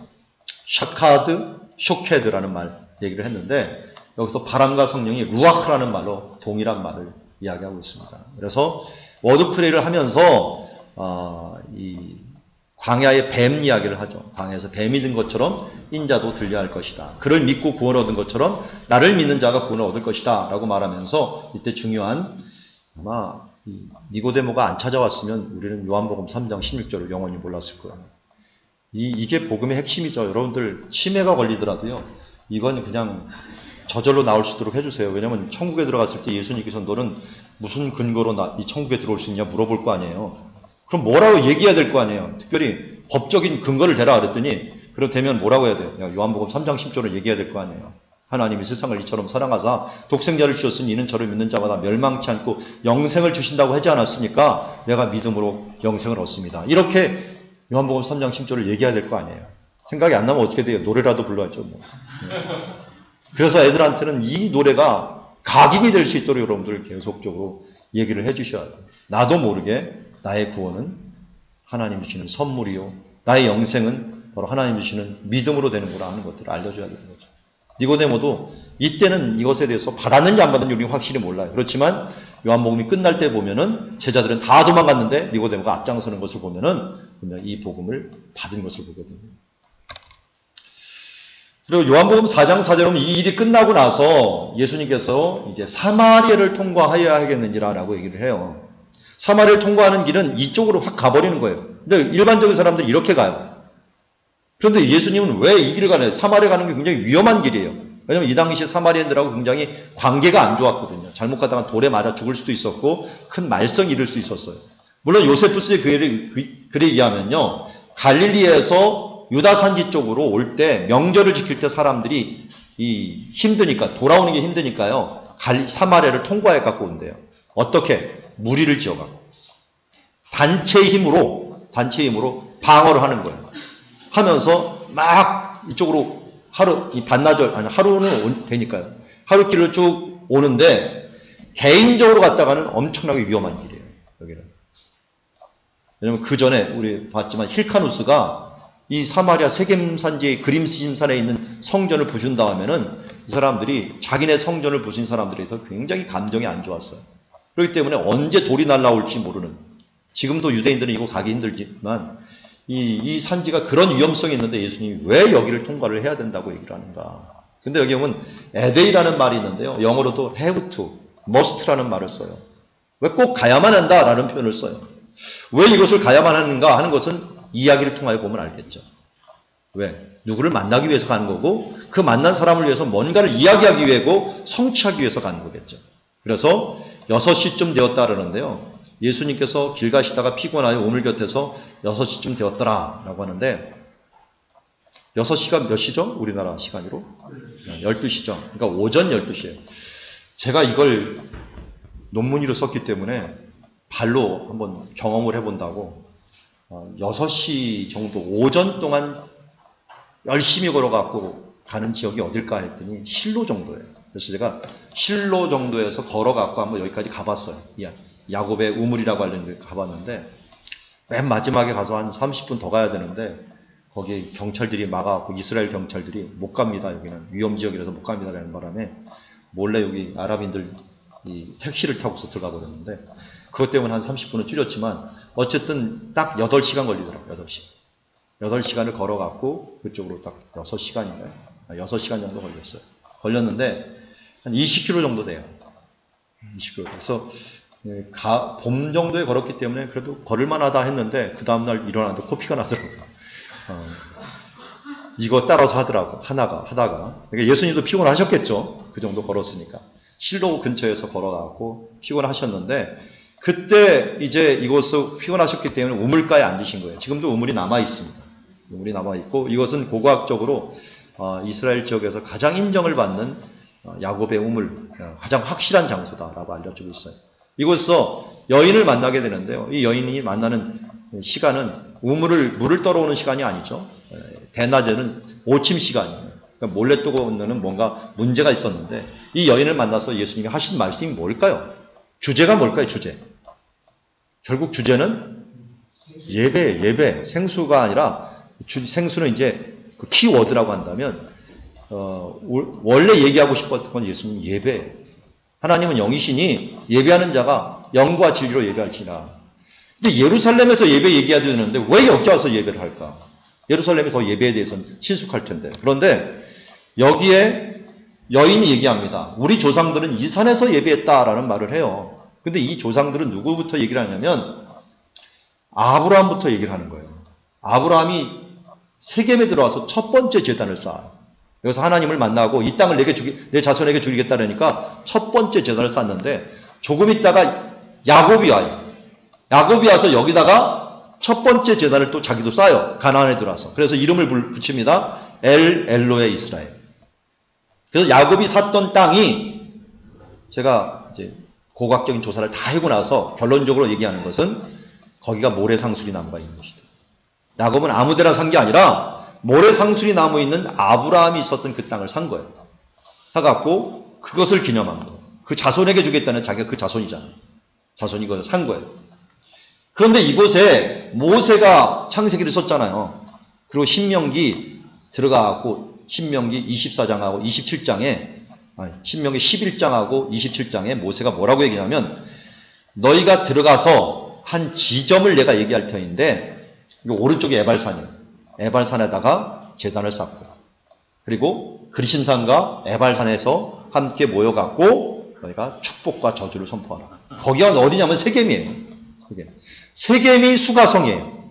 Speaker 1: 샤카드 쇼케드라는 말 얘기를 했는데 여기서 바람과 성령이 루아크라는 말로 동일한 말을 이야기하고 있습니다. 그래서 워드프레이를 하면서 이 광야의 뱀 이야기를 하죠. 광야에서 뱀이 든 것처럼 인자도 들려야 할 것이다. 그를 믿고 구원을 얻은 것처럼 나를 믿는 자가 구원을 얻을 것이다 라고 말하면서 이때 중요한 아마 니고데모가 안 찾아왔으면 우리는 요한복음 3장 16절을 영원히 몰랐을 거예요. 이게 복음의 핵심이죠. 여러분들 치매가 걸리더라도요. 이건 그냥 저절로 나올 수 있도록 해주세요. 왜냐하면 천국에 들어갔을 때 예수님께서 너는 무슨 근거로 이 천국에 들어올 수 있냐 물어볼 거 아니에요. 그럼 뭐라고 얘기해야 될 거 아니에요. 특별히 법적인 근거를 대라 그랬더니 그렇다면 뭐라고 해야 돼요? 요한복음 3장 10절을 얘기해야 될 거 아니에요. 하나님이 세상을 이처럼 사랑하사 독생자를 주셨으니 이는 저를 믿는 자마다 멸망치 않고 영생을 주신다고 하지 않았습니까? 내가 믿음으로 영생을 얻습니다. 이렇게 요한복음 3장 10절을 얘기해야 될 거 아니에요. 생각이 안 나면 어떻게 돼요? 노래라도 불러야죠. 뭐. 그래서 애들한테는 이 노래가 각인이 될 수 있도록 여러분들 계속적으로 얘기를 해주셔야 돼요. 나도 모르게 나의 구원은 하나님이 주시는 선물이요. 나의 영생은 바로 하나님이 주시는 믿음으로 되는 거라 하는 것들을 알려줘야 되는 거죠. 니고데모도 이때는 이것에 대해서 받았는지 안 받았는지 우리는 확실히 몰라요. 그렇지만 요한복음이 끝날 때 보면은 제자들은 다 도망갔는데 니고데모가 앞장서는 것을 보면은 이 복음을 받은 것을 보거든요. 그리고 요한복음 4장 4절에 보면 이 일이 끝나고 나서 예수님께서 이제 사마리아를 통과하여야 하겠는지라고 얘기를 해요. 사마리아를 통과하는 길은 이쪽으로 확 가버리는 거예요. 근데 일반적인 사람들이 이렇게 가요. 그런데 예수님은 왜 이 길을 가나요? 사마리아 가는 게 굉장히 위험한 길이에요. 왜냐하면 이 당시 사마리아인들하고 굉장히 관계가 안 좋았거든요. 잘못 가다가 돌에 맞아 죽을 수도 있었고 큰 말썽이 일을 수 있었어요. 물론 요세푸스의 글에 의하면요. 갈릴리에서 유다 산지 쪽으로 올 때 명절을 지킬 때 사람들이 힘드니까 돌아오는 게 힘드니까요. 사마리아를 통과해 갖고 온대요. 어떻게? 무리를 지어갖고 단체의 힘으로 방어를 하는 거예요. 하면서 막 이쪽으로 하루는 되니까요. 하루 길을 쭉 오는데 개인적으로 갔다가는 엄청나게 위험한 길이에요. 여기는. 왜냐면 그 전에 우리 봤지만 힐카누스가 이 사마리아 세겜산지의 그림심산에 있는 성전을 부순 다음에는 이 사람들이 자기네 성전을 부순 사람들에 대해서 굉장히 감정이 안 좋았어요. 그렇기 때문에 언제 돌이 날라올지 모르는, 지금도 유대인들은 이거 가기 힘들지만 이 산지가 그런 위험성이 있는데 예수님이 왜 여기를 통과를 해야 된다고 얘기를 하는가. 근데 여기 보면 에데이라는 말이 있는데요. 영어로도 have to, must라는 말을 써요. 왜 꼭 가야만 한다라는 표현을 써요. 왜 이것을 가야만 하는가 하는 것은 이야기를 통하여 보면 알겠죠. 왜? 누구를 만나기 위해서 가는 거고 그 만난 사람을 위해서 뭔가를 이야기하기 위해고 성취하기 위해서 가는 거겠죠. 그래서 6시쯤 되었다 그러는데요. 예수님께서 길 가시다가 피곤하여 우물 곁에서 6시쯤 되었더라 라고 하는데 6시가 몇 시죠? 우리나라 시간으로? 12시죠. 그러니까 오전 12시예요. 제가 이걸 논문으로 썼기 때문에 발로 한번 경험을 해본다고 6시 정도 오전 동안 열심히 걸어갖고 가는 지역이 어딜까 했더니 실로 정도예요. 그래서 제가 실로 정도에서 걸어갖고 한번 여기까지 가봤어요. 야곱의 우물이라고 하는 데 가봤는데 맨 마지막에 가서 한 30분 더 가야 되는데 거기 경찰들이 막아갖고 이스라엘 경찰들이 못 갑니다. 여기는 위험지역이라서 못 갑니다. 라는 바람에 몰래 여기 아랍인들 이 택시를 타고서 들어가 버렸는데 그것 때문에 한 30분은 줄였지만 어쨌든 딱 8시간 걸리더라고요. 8시간을 걸어갖고 그쪽으로 딱 6시간인가요? 6시간 정도 걸렸어요. 걸렸는데 한 20km 정도 돼요. 20km. 그래서 봄 정도에 걸었기 때문에 그래도 걸을만하다 했는데 그 다음날 일어났는데 코피가 나더라고요. 이거 따라서 하다가 그러니까 예수님도 피곤하셨겠죠. 그 정도 걸었으니까. 실로 근처에서 걸어가고 피곤하셨는데 그때 이제 이곳에서 피곤하셨기 때문에 우물가에 앉으신 거예요. 지금도 우물이 남아 있습니다. 우물이 남아 있고 이것은 고고학적으로 이스라엘 지역에서 가장 인정을 받는 야곱의 우물, 가장 확실한 장소다라고 알려지고 있어요. 이곳에서 여인을 만나게 되는데요. 이 여인이 만나는 시간은 물을 떨어오는 시간이 아니죠. 대낮에는 오침 시간이에요. 그러니까 몰래 떠오르는 뭔가 문제가 있었는데 이 여인을 만나서 예수님이 하신 말씀이 뭘까요? 주제가 뭘까요? 주제. 결국 주제는 예배, 생수가 아니라 생수는 이제 그 키워드라고 한다면 원래 얘기하고 싶었던 건 예수님 예배. 하나님은 영이시니 예배하는 자가 영과 진리로 예배할지라. 근데 예루살렘에서 예배 얘기해야 되는데 왜 여기 와서 예배를 할까? 예루살렘이 더 예배에 대해서는 친숙할 텐데. 그런데 여기에 여인이 얘기합니다. 우리 조상들은 이 산에서 예배했다라는 말을 해요. 근데 이 조상들은 누구부터 얘기를 하냐면 아브라함부터 얘기를 하는 거예요. 아브라함이 세겜에 들어와서 첫 번째 제단을 쌓아요. 여기서 하나님을 만나고 이 땅을 내 자손에게 주리겠다 그러니까 첫 번째 제단을 쌓는데 조금 있다가 야곱이 와요. 야곱이 와서 여기다가 첫 번째 제단을 또 자기도 쌓아요. 가나안에 들어와서. 그래서 이름을 붙입니다. 엘로에 이스라엘. 그래서 야곱이 샀던 땅이 제가 이제 고고학적인 조사를 다 하고 나서 결론적으로 얘기하는 것은 거기가 모래상수리 나무가 있는 것이다. 야곱은 아무 데나 산 게 아니라 모래상수리 나무 있는 아브라함이 있었던 그 땅을 산 거예요. 사갖고 그것을 기념한 거예요. 그 자손에게 주겠다는 자기가 그 자손이잖아요. 자손이 그걸 산 거예요. 그런데 이곳에 모세가 창세기를 썼잖아요. 그리고 신명기 들어가갖고 신명기 24장하고 27장에 신명기 11장하고 27장에 모세가 뭐라고 얘기하냐면 너희가 들어가서 한 지점을 내가 얘기할 터인데 오른쪽이 에발산이에요. 에발산에다가 제단을 쌓고 그리고 그리심산과 에발산에서 함께 모여갖고 너희가 축복과 저주를 선포하라. 거기가 어디냐면 세겜이에요. 세겜이 수가성이에요.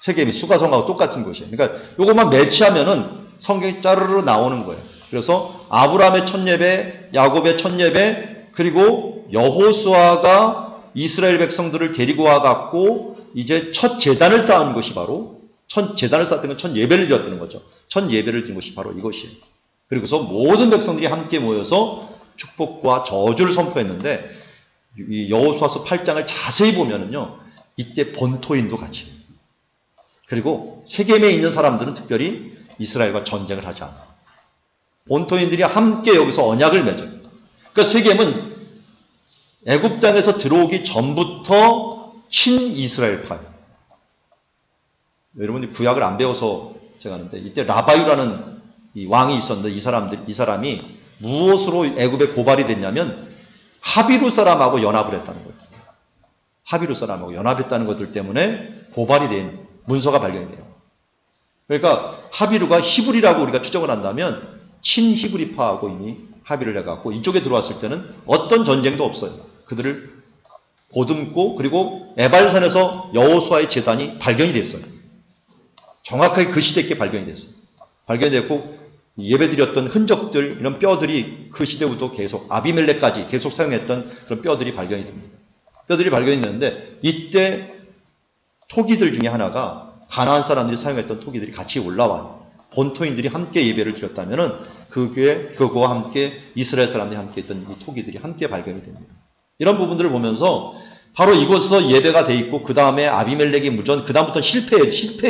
Speaker 1: 세겜이 수가성하고 똑같은 곳이에요. 그러니까 이것만 매치하면은 성경이 짜르르 나오는 거예요. 그래서 아브라함의 첫 예배, 야곱의 첫 예배, 그리고 여호수아가 이스라엘 백성들을 데리고 와갖고 이제 첫 제단을 쌓은 것이 바로 첫 제단을 쌓았던 건 첫 예배를 드렸다는 거죠. 첫 예배를 드린 것이 바로 이것이에요. 그리고서 모든 백성들이 함께 모여서 축복과 저주를 선포했는데 이 여호수아서 8장을 자세히 보면은요 이때 본토인도 같이 해요. 그리고 세겜에 있는 사람들은 특별히 이스라엘과 전쟁을 하지 않아요. 본토인들이 함께 여기서 언약을 맺어요. 그러니까 세겜은 애굽 땅에서 들어오기 전부터 친이스라엘파예요. 여러분이 구약을 안 배워서 제가 하는데 이때 라바유라는 이 왕이 있었는데 이 사람이 무엇으로 애굽에 고발이 됐냐면 하비루 사람하고 연합을 했다는 거예요. 하비루 사람하고 연합했다는 것들 때문에 고발이 된 문서가 발견이 돼요. 그러니까 하비루가 히브리라고 우리가 추정을 한다면 친히브리파하고 이미 합의를 해갖고 이쪽에 들어왔을 때는 어떤 전쟁도 없어요. 그들을 보듬고 그리고 에발산에서 여호수아의 제단이 발견이 됐어요. 정확하게 그 시대께 발견이 됐어요. 발견이 됐고 예배드렸던 흔적들 이런 뼈들이 그 시대부터 계속 아비멜렉까지 계속 사용했던 그런 뼈들이 발견이 됩니다. 뼈들이 발견이 되는데 이때 토기들 중에 하나가 가나안 사람들이 사용했던 토기들이 같이 올라와요. 본토인들이 함께 예배를 드렸다면은 그거와 함께 이스라엘 사람들이 함께 했던 이 토기들이 함께 발견이 됩니다. 이런 부분들을 보면서 바로 이곳에서 예배가 돼 있고 그 다음에 아비멜렉이 무전 그 다음부터 실패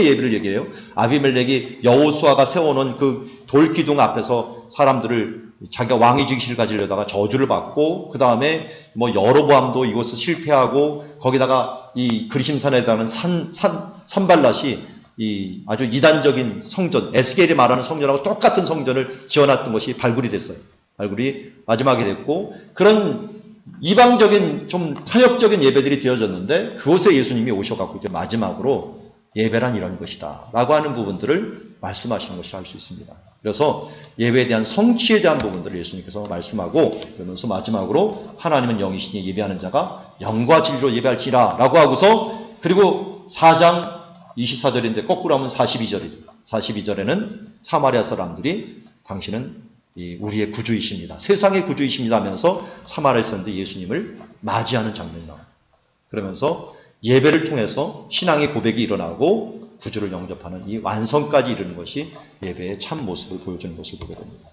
Speaker 1: 예배를 얘기해요. 아비멜렉이 여호수아가 세워놓은 그 돌기둥 앞에서 사람들을 자기가 왕위 직위를 가지려다가 저주를 받고 그 다음에 뭐 여로보암도 이곳에서 실패하고 거기다가 이 그리심산에다는 산발랏이 이 아주 이단적인 성전 에스겔이 말하는 성전하고 똑같은 성전을 지어놨던 것이 발굴이 됐어요. 발굴이 마지막에 됐고 그런 이방적인 좀 타협적인 예배들이 되어졌는데 그곳에 예수님이 오셔갖고 이제 마지막으로 예배란 이런 것이다 라고 하는 부분들을 말씀하시는 것을 알 수 있습니다. 그래서 예배에 대한 성취에 대한 부분들을 예수님께서 말씀하고 그러면서 마지막으로 하나님은 영이시니 예배하는 자가 영과 진리로 예배할지라 라고 하고서 그리고 4장 24절인데 거꾸로 하면 42절이죠. 42절에는 사마리아 사람들이 당신은 우리의 구주이십니다. 세상의 구주이십니다 하면서 사마리아 사람들이 예수님을 맞이하는 장면이 나와요. 그러면서 예배를 통해서 신앙의 고백이 일어나고 구주를 영접하는 이 완성까지 이르는 것이 예배의 참 모습을 보여주는 것을 보게 됩니다.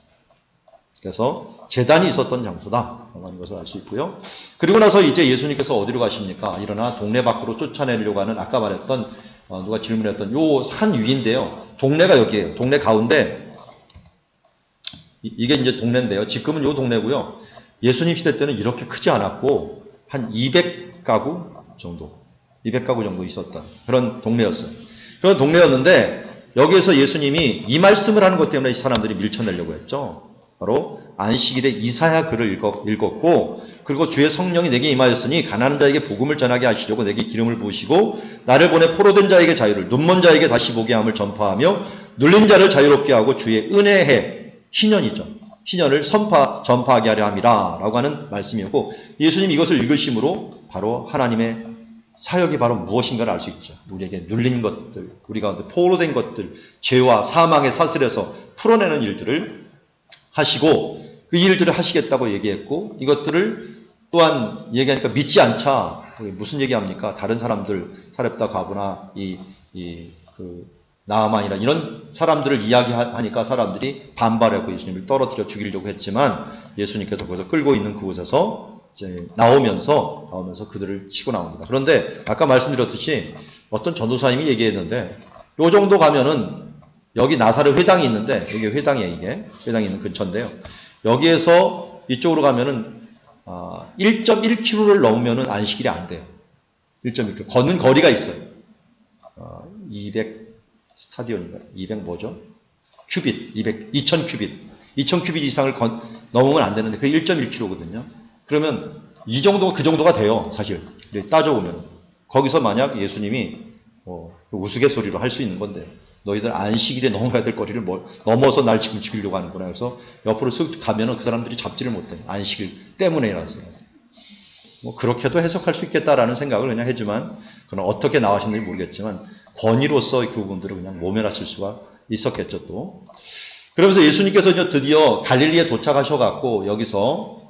Speaker 1: 그래서 제단이 있었던 장소다라고 하는 것을 알 수 있고요. 그리고 나서 이제 예수님께서 어디로 가십니까? 일어나 동네 밖으로 쫓아내려고 하는 아까 말했던 누가 질문했던 요 산 위인데요. 동네가 여기에요. 동네 가운데 이게 이제 동네인데요. 지금은 요 동네고요. 예수님 시대 때는 이렇게 크지 않았고 한 200가구 정도 200가구 정도 있었던 그런 동네였어요. 그런 동네였는데 여기에서 예수님이 이 말씀을 하는 것 때문에 이 사람들이 밀쳐내려고 했죠. 바로 안식일에 이사야 글을 읽었고 그리고 주의 성령이 내게 임하였으니 가난한 자에게 복음을 전하게 하시려고 내게 기름을 부으시고 나를 보내 포로된 자에게 자유를 눈먼 자에게 다시 보게 함을 전파하며 눌린 자를 자유롭게 하고 주의 은혜해 신년이죠. 신년을 전파하게 하려 함이라 라고 하는 말씀이었고 예수님이 이것을 읽으심으로 바로 하나님의 사역이 바로 무엇인가를 알 수 있죠. 우리에게 눌린 것들, 우리 가운데 포로된 것들, 죄와 사망의 사슬에서 풀어내는 일들을 하시고 그 일들을 하시겠다고 얘기했고 이것들을 또한 얘기하니까 믿지 않자. 무슨 얘기합니까? 다른 사람들 사렙다 가보나 나아만이나 이런 사람들을 이야기하니까 사람들이 반발하고 예수님을 떨어뜨려 죽이려고 했지만 예수님께서 거기서 끌고 있는 그곳에서 이제 나오면서 그들을 치고 나옵니다. 그런데 아까 말씀드렸듯이 어떤 전도사님이 얘기했는데 요 정도 가면은 여기 나사렛 회당이 있는데 여기 회당이에요. 이게 회당이 있는 근처인데요. 여기에서 이쪽으로 가면은 1.1km를 넘으면은 안식일이 안 돼요. 1.1km 걷는 거리가 있어요. 200 스타디온인가? 200 뭐죠? 큐빗, 2000 큐빗. 2000 큐빗 이상을 넘으면 안 되는데 그게 1.1km거든요. 그러면 그 정도가 돼요. 사실. 따져보면. 거기서 만약 예수님이 우스갯소리로 할 수 있는 건데 너희들 안식일에 넘어야 될 거리를 넘어서 날 지금 죽이려고 하는구나. 그래서 옆으로 쓱 가면은 그 사람들이 잡지를 못해. 안식일 때문에라서. 그렇게도 해석할 수 있겠다라는 생각을 그냥 했지만 그건 어떻게 나와셨는지 모르겠지만 권위로서 그 부분들을 그냥 모면하실 수가 있었겠죠 또. 그러면서 예수님께서 이제 드디어 갈릴리에 도착하셔갖고 여기서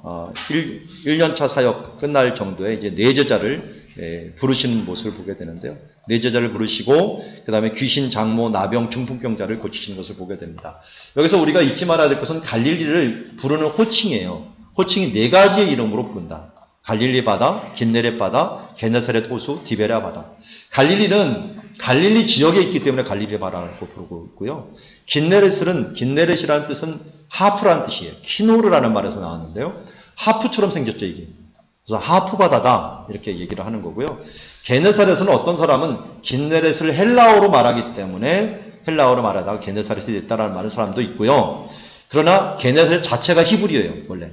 Speaker 1: 1년차 사역 끝날 정도에 이제 네 제자를 부르시는 모습을 보게 되는데요. 네 제자를 부르시고 그 다음에 귀신, 장모, 나병, 중풍병자를 고치시는 것을 보게 됩니다. 여기서 우리가 잊지 말아야 될 것은 갈릴리를 부르는 호칭이에요. 호칭이 네 가지의 이름으로 부른다. 갈릴리 바다, 긴네렛 바다, 게네사렛 호수, 디베랴 바다. 갈릴리는 갈릴리 지역에 있기 때문에 갈릴리 바다라고 부르고 있고요. 긴네렛이라는 뜻은 하프라는 뜻이에요. 키노르라는 말에서 나왔는데요. 하프처럼 생겼죠, 이게. 그래서 하프 바다다 이렇게 얘기를 하는 거고요. 게네사렛은 어떤 사람은 긴네렛을 헬라어로 말하기 때문에 헬라어로 말하다가 게네사렛이 됐다라는 말하는 사람도 있고요. 그러나 게네사렛 자체가 히브리어예요, 원래.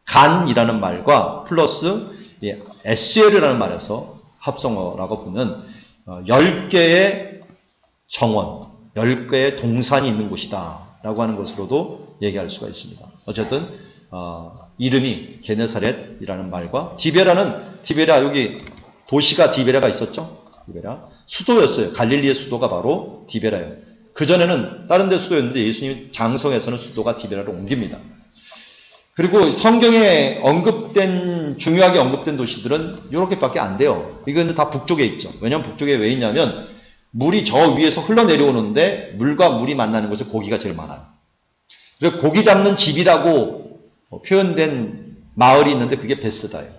Speaker 1: 간이라는 말과 플러스 SL이라는 말에서 합성어라고 보면 10개의 정원, 10개의 동산이 있는 곳이다 라고 하는 것으로도 얘기할 수가 있습니다. 어쨌든 이름이 게네사렛이라는 말과 디베랴 여기 도시가 디베랴가 있었죠. 디베랴 수도였어요. 갈릴리의 수도가 바로 디베랴예요. 그전에는 다른 데 수도였는데 예수님이 장성에서는 수도가 디베랴로 옮깁니다. 그리고 성경에 중요하게 언급된 도시들은 이렇게밖에 안 돼요. 이건 다 북쪽에 있죠. 왜냐하면 북쪽에 왜 있냐면 물이 저 위에서 흘러내려오는데 물과 물이 만나는 곳에 고기가 제일 많아요. 그래서 고기 잡는 집이라고 표현된 마을이 있는데 그게 베스다예요.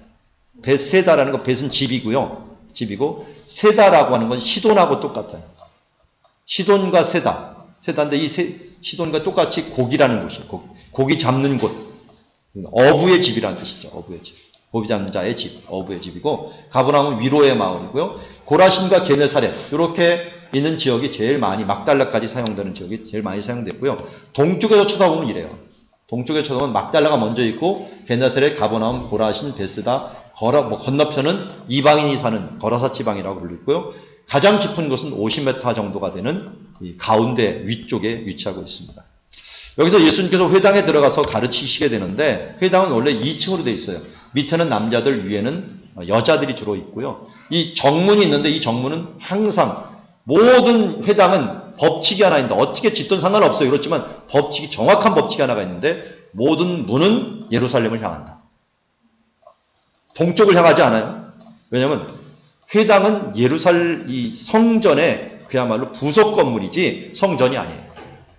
Speaker 1: 베세다라는 건 벳은 집이고요. 집이고 세다라고 하는 건 시돈하고 똑같아요. 시돈과 세다인데 이 시돈과 똑같이 고기라는 곳이에요. 고기 잡는 곳. 어부의 집이라는 뜻이죠. 어부의 집. 고기 잡는 자의 집. 어부의 집이고 가브나움은 위로의 마을이고요. 고라신과 게네사렛 이렇게 있는 지역이 제일 많이 막달라까지 사용되는 지역이 제일 많이 사용됐고요. 동쪽에서 쳐다보면 이래요. 동쪽에 쳐다보면 막달라가 먼저 있고 게네사렛, 가버나움, 고라신, 베스다 건너편은 이방인이 사는 거라사 지방이라고 불리고요. 가장 깊은 곳은 50m 정도가 되는 이 가운데 위쪽에 위치하고 있습니다. 여기서 예수님께서 회당에 들어가서 가르치시게 되는데 회당은 원래 2층으로 되어 있어요. 밑에는 남자들, 위에는 여자들이 주로 있고요. 이 정문이 있는데 이 정문은 항상 모든 회당은 법칙이 하나 있는데 어떻게 짓든 상관없어요. 그렇지만 정확한 법칙이 하나가 있는데 모든 문은 예루살렘을 향한다. 동쪽을 향하지 않아요. 왜냐하면 회당은 이 성전의 그야말로 부속 건물이지 성전이 아니에요.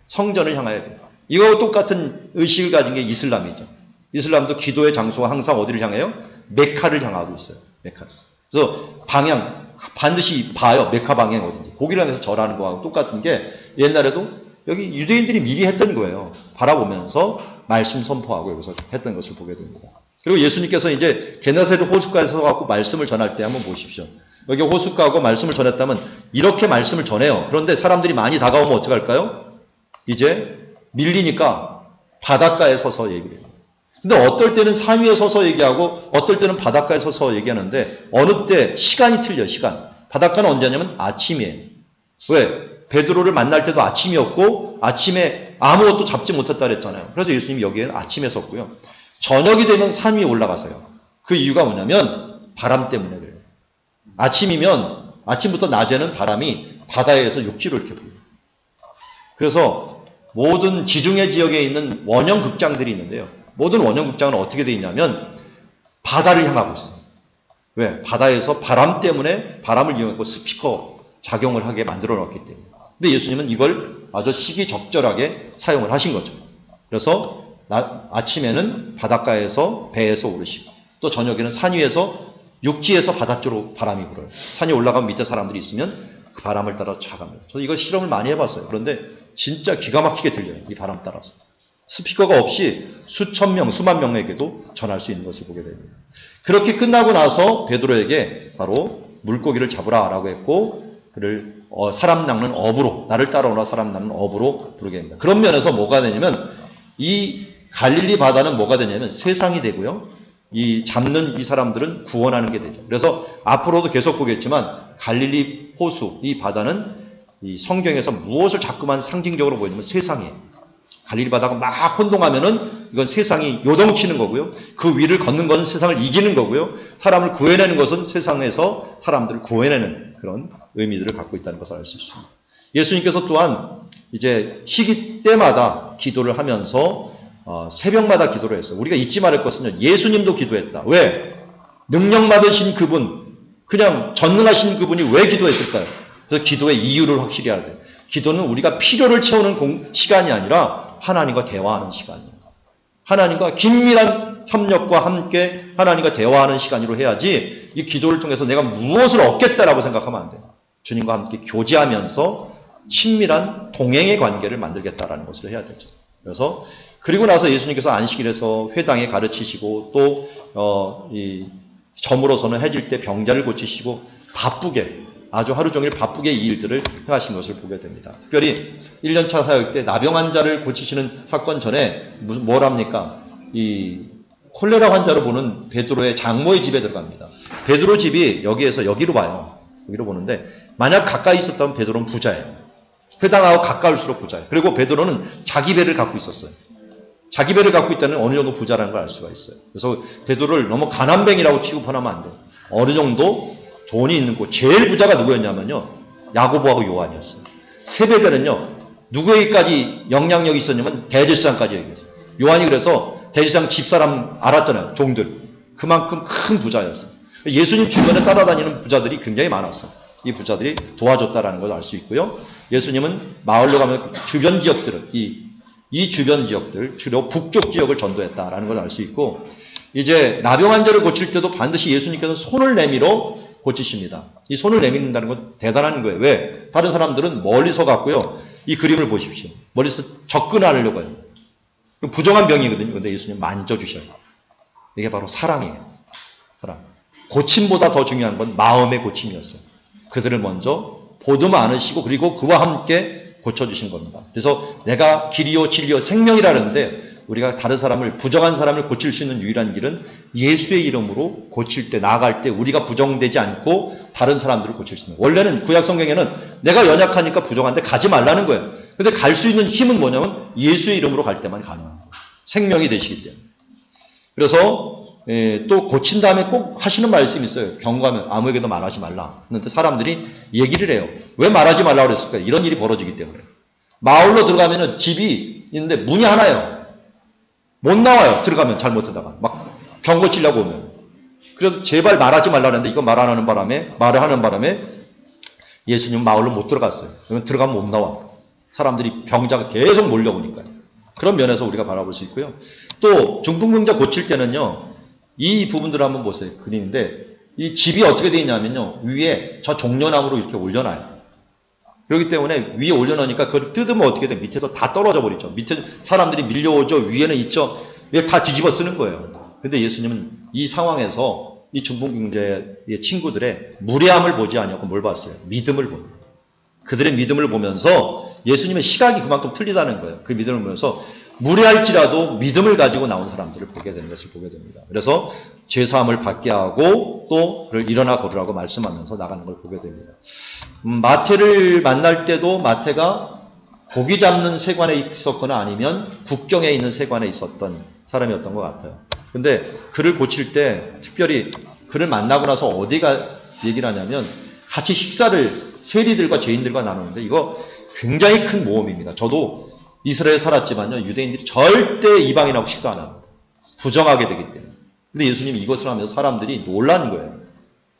Speaker 1: 성전을 향하여 돼요. 이거 똑같은 의식을 가진 게 이슬람이죠. 이슬람도 기도의 장소가 항상 어디를 향해요? 메카를 향하고 있어요. 메카. 그래서 방향 반드시 봐요. 메카 방향이 어딘지. 거기를 향해서 절하는 거하고 똑같은 게 옛날에도 여기 유대인들이 미리 했던 거예요. 바라보면서 말씀 선포하고 여기서 했던 것을 보게 됩니다. 그리고 예수님께서 이제 게네사렛 호숫가에 서갖고 말씀을 전할 때 한번 보십시오. 여기 호숫가하고 말씀을 전했다면 이렇게 말씀을 전해요. 그런데 사람들이 많이 다가오면 어떡할까요? 이제 밀리니까 바닷가에 서서 얘기를 해요. 근데 어떨 때는 산 위에 서서 얘기하고 어떨 때는 바닷가에 서서 얘기하는데 어느 때 시간이 틀려요. 시간. 바닷가는 언제냐면 아침이에요. 왜? 베드로를 만날 때도 아침이었고 아침에 아무것도 잡지 못했다 그랬잖아요. 그래서 예수님이 여기에는 아침에 섰고요. 저녁이 되면 산 위에 올라가서요. 그 이유가 뭐냐면 바람 때문에 그래요. 아침이면 아침부터 낮에는 바람이 바다에서 육지로 이렇게 불어요. 그래서 모든 지중해 지역에 있는 원형 극장들이 있는데요. 모든 원형 극장은 어떻게 되어 있냐면 바다를 향하고 있어요. 왜? 바다에서 바람 때문에 바람을 이용해서 스피커 작용을 하게 만들어 놨기 때문에. 근데 예수님은 이걸 아주 시기적절하게 사용을 하신 거죠. 그래서 아침에는 바닷가에서 배에서 오르시고 또 저녁에는 산 위에서 육지에서 바다 쪽으로 바람이 불어요. 산에 올라가면 밑에 사람들이 있으면 그 바람을 따라 차갑니다. 저는 이거 실험을 많이 해봤어요. 그런데 진짜 기가 막히게 들려요. 이 바람 따라서. 스피커가 없이 수천 명, 수만 명에게도 전할 수 있는 것을 보게 됩니다. 그렇게 끝나고 나서 베드로에게 바로 물고기를 잡으라라고 했고 그를 사람 낚는 어부로 나를 따라오라 사람 낚는 어부로 부르게 됩니다. 그런 면에서 뭐가 되냐면 이 갈릴리 바다는 뭐가 되냐면 세상이 되고요. 이 잡는 이 사람들은 구원하는 게 되죠. 그래서 앞으로도 계속 보겠지만 갈릴리 호수 이 바다는 이 성경에서 무엇을 자꾸만 상징적으로 보여주면 세상이에요. 갈릴리 바다가 막 혼동하면은 이건 세상이 요동치는 거고요. 그 위를 걷는 것은 세상을 이기는 거고요. 사람을 구해내는 것은 세상에서 사람들을 구해내는 그런 의미들을 갖고 있다는 것을 알 수 있습니다. 예수님께서 또한 이제 시기 때마다 기도를 하면서 새벽마다 기도를 했어요. 우리가 잊지 말을 것은요. 예수님도 기도했다. 왜? 능력 받으신 그분, 그냥 전능하신 그분이 왜 기도했을까요? 그래서 기도의 이유를 확실히 해야 돼요. 기도는 우리가 필요를 채우는 시간이 아니라 하나님과 대화하는 시간이에요. 하나님과 긴밀한 협력과 함께 하나님과 대화하는 시간으로 해야지 이 기도를 통해서 내가 무엇을 얻겠다라고 생각하면 안 돼요. 주님과 함께 교제하면서 친밀한 동행의 관계를 만들겠다라는 것을 해야 되죠. 그래서 그리고 나서 예수님께서 안식일에서 회당에 가르치시고 또 이 저물어서는 해질 때 병자를 고치시고 바쁘게 아주 하루 종일 바쁘게 이 일들을 행하신 것을 보게 됩니다. 특별히 1년차 사역 때 나병 환자를 고치시는 사건 전에 뭘 합니까? 이 콜레라 환자로 보는 베드로의 장모의 집에 들어갑니다. 베드로 집이 여기에서 여기로 봐요. 여기로 보는데 만약 가까이 있었다면 베드로는 부자예요. 회당하고 가까울수록 부자예요. 그리고 베드로는 자기 배를 갖고 있었어요. 자기 배를 갖고 있다는 어느 정도 부자라는 걸 알 수가 있어요. 그래서 베드로를 너무 가난뱅이라고 취급하면 안 돼요. 어느 정도 돈이 있는 곳. 제일 부자가 누구였냐면요. 야고보하고 요한이었어요. 세배대는요. 누구에게까지 영향력이 있었냐면 대제사장까지 얘기했어요. 요한이 그래서 대제사장 집사람 알았잖아요. 종들. 그만큼 큰 부자였어요. 예수님 주변에 따라다니는 부자들이 굉장히 많았어요. 이 부자들이 도와줬다라는 걸 알 수 있고요. 예수님은 마을로 가면 주변 지역들은 이 주변 지역들, 주로 북쪽 지역을 전도했다라는 걸 알 수 있고 이제 나병 환자를 고칠 때도 반드시 예수님께서 손을 내밀어 고치십니다. 이 손을 내민다는 건 대단한 거예요. 왜? 다른 사람들은 멀리서 갔고요. 이 그림을 보십시오. 멀리서 접근하려고 해요. 부정한 병이거든요. 근데 예수님 만져주셔요. 이게 바로 사랑이에요. 사랑. 고침보다 더 중요한 건 마음의 고침이었어요. 그들을 먼저 보듬어 안으시고 그리고 그와 함께 고쳐주신 겁니다. 그래서 내가 길이요 진리요 생명이라는데 우리가 다른 사람을 부정한 사람을 고칠 수 있는 유일한 길은 예수의 이름으로 고칠 때 나아갈 때 우리가 부정되지 않고 다른 사람들을 고칠 수 있는 거예요. 원래는 구약 성경에는 내가 연약하니까 부정한데 가지 말라는 거예요. 근데 갈 수 있는 힘은 뭐냐면 예수의 이름으로 갈 때만 가능한 거예요. 생명이 되시기 때문에. 그래서 또 고친 다음에 꼭 하시는 말씀이 있어요. 경고하면 아무에게도 말하지 말라. 그런데 사람들이 얘기를 해요. 왜 말하지 말라고 그랬을까요? 이런 일이 벌어지기 때문에. 마을로 들어가면 집이 있는데 문이 하나예요. 못 나와요. 들어가면 잘못하다가 막 병 고치려고 오면 그래서 제발 말하지 말라는데 이거 말을 하는 바람에 예수님 마을로 못 들어갔어요. 그러면 들어가면 못 나와. 사람들이 병자가 계속 몰려오니까요. 그런 면에서 우리가 바라볼 수 있고요. 또 중풍병자 고칠 때는요. 이 부분들을 한번 보세요. 그림인데 이 집이 어떻게 되어 있냐면요. 위에 저 종려나무로 이렇게 올려놔요. 그렇기 때문에 위에 올려놓으니까 그걸 뜯으면 어떻게 돼? 밑에서 다 떨어져 버리죠. 밑에 사람들이 밀려오죠. 위에는 있죠. 이게 다 뒤집어 쓰는 거예요. 근데 예수님은 이 상황에서 이 중풍병자의 친구들의 무례함을 보지 아니하고 뭘 봤어요? 믿음을 봅니다. 그들의 믿음을 보면서 예수님의 시각이 그만큼 틀리다는 거예요. 그 믿음을 보면서 무례할지라도 믿음을 가지고 나온 사람들을 보게 되는 것을 보게 됩니다. 그래서 죄사함을 받게 하고 또 그를 일어나 걸으라고 말씀하면서 나가는 걸 보게 됩니다. 마태를 만날 때도 마태가 고기 잡는 세관에 있었거나 아니면 국경에 있는 세관에 있었던 사람이었던 것 같아요. 근데 그를 고칠 때 특별히 그를 만나고 나서 어디가 얘기를 하냐면 같이 식사를 세리들과 죄인들과 나누는데 이거 굉장히 큰 모험입니다. 저도 이스라엘에 살았지만요. 유대인들이 절대 이방인하고 식사 안 합니다. 부정하게 되기 때문에. 근데 예수님이 이것을 하면서 사람들이 놀란 거예요.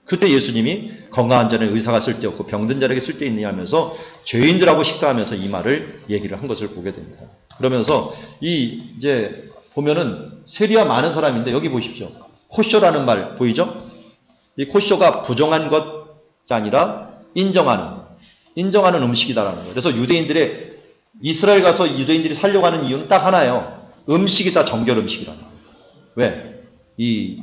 Speaker 1: 그때 예수님이 건강한 자는 의사가 쓸데없고 병든 자에게 쓸데있느냐 하면서 죄인들하고 식사하면서 이 말을 얘기를 한 것을 보게 됩니다. 그러면서 이제 보면은 세리와 많은 사람인데 여기 보십시오. 코쇼라는 말 보이죠? 이 코쇼가 부정한 것이 아니라 인정하는 음식이다라는 거예요. 그래서 이스라엘 가서 유대인들이 살려고 하는 이유는 딱 하나예요. 음식이 다 정결 음식이라는 거예요. 왜? 이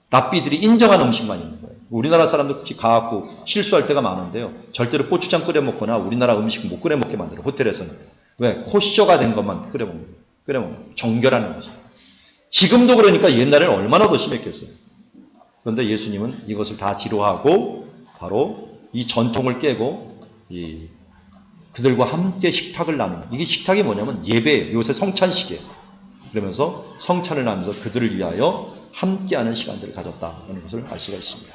Speaker 1: 랍비들이 인정하는 음식만 있는 거예요. 우리나라 사람도 가갖고 실수할 때가 많은데요. 절대로 고추장 끓여 먹거나 우리나라 음식 못 끓여 먹게 만들어요. 호텔에서는. 왜? 코쇼가 된 것만 끓여 먹는 거예요. 정결하는 거죠. 지금도 그러니까 옛날에는 얼마나 더 심했겠어요. 그런데 예수님은 이것을 다 뒤로하고 바로 이 전통을 깨고 그들과 함께 식탁을 나누는, 이게 식탁이 뭐냐면 예배예요. 요새 성찬식이에요. 그러면서 성찬을 나누면서 그들을 위하여 함께하는 시간들을 가졌다는 것을 알 수가 있습니다.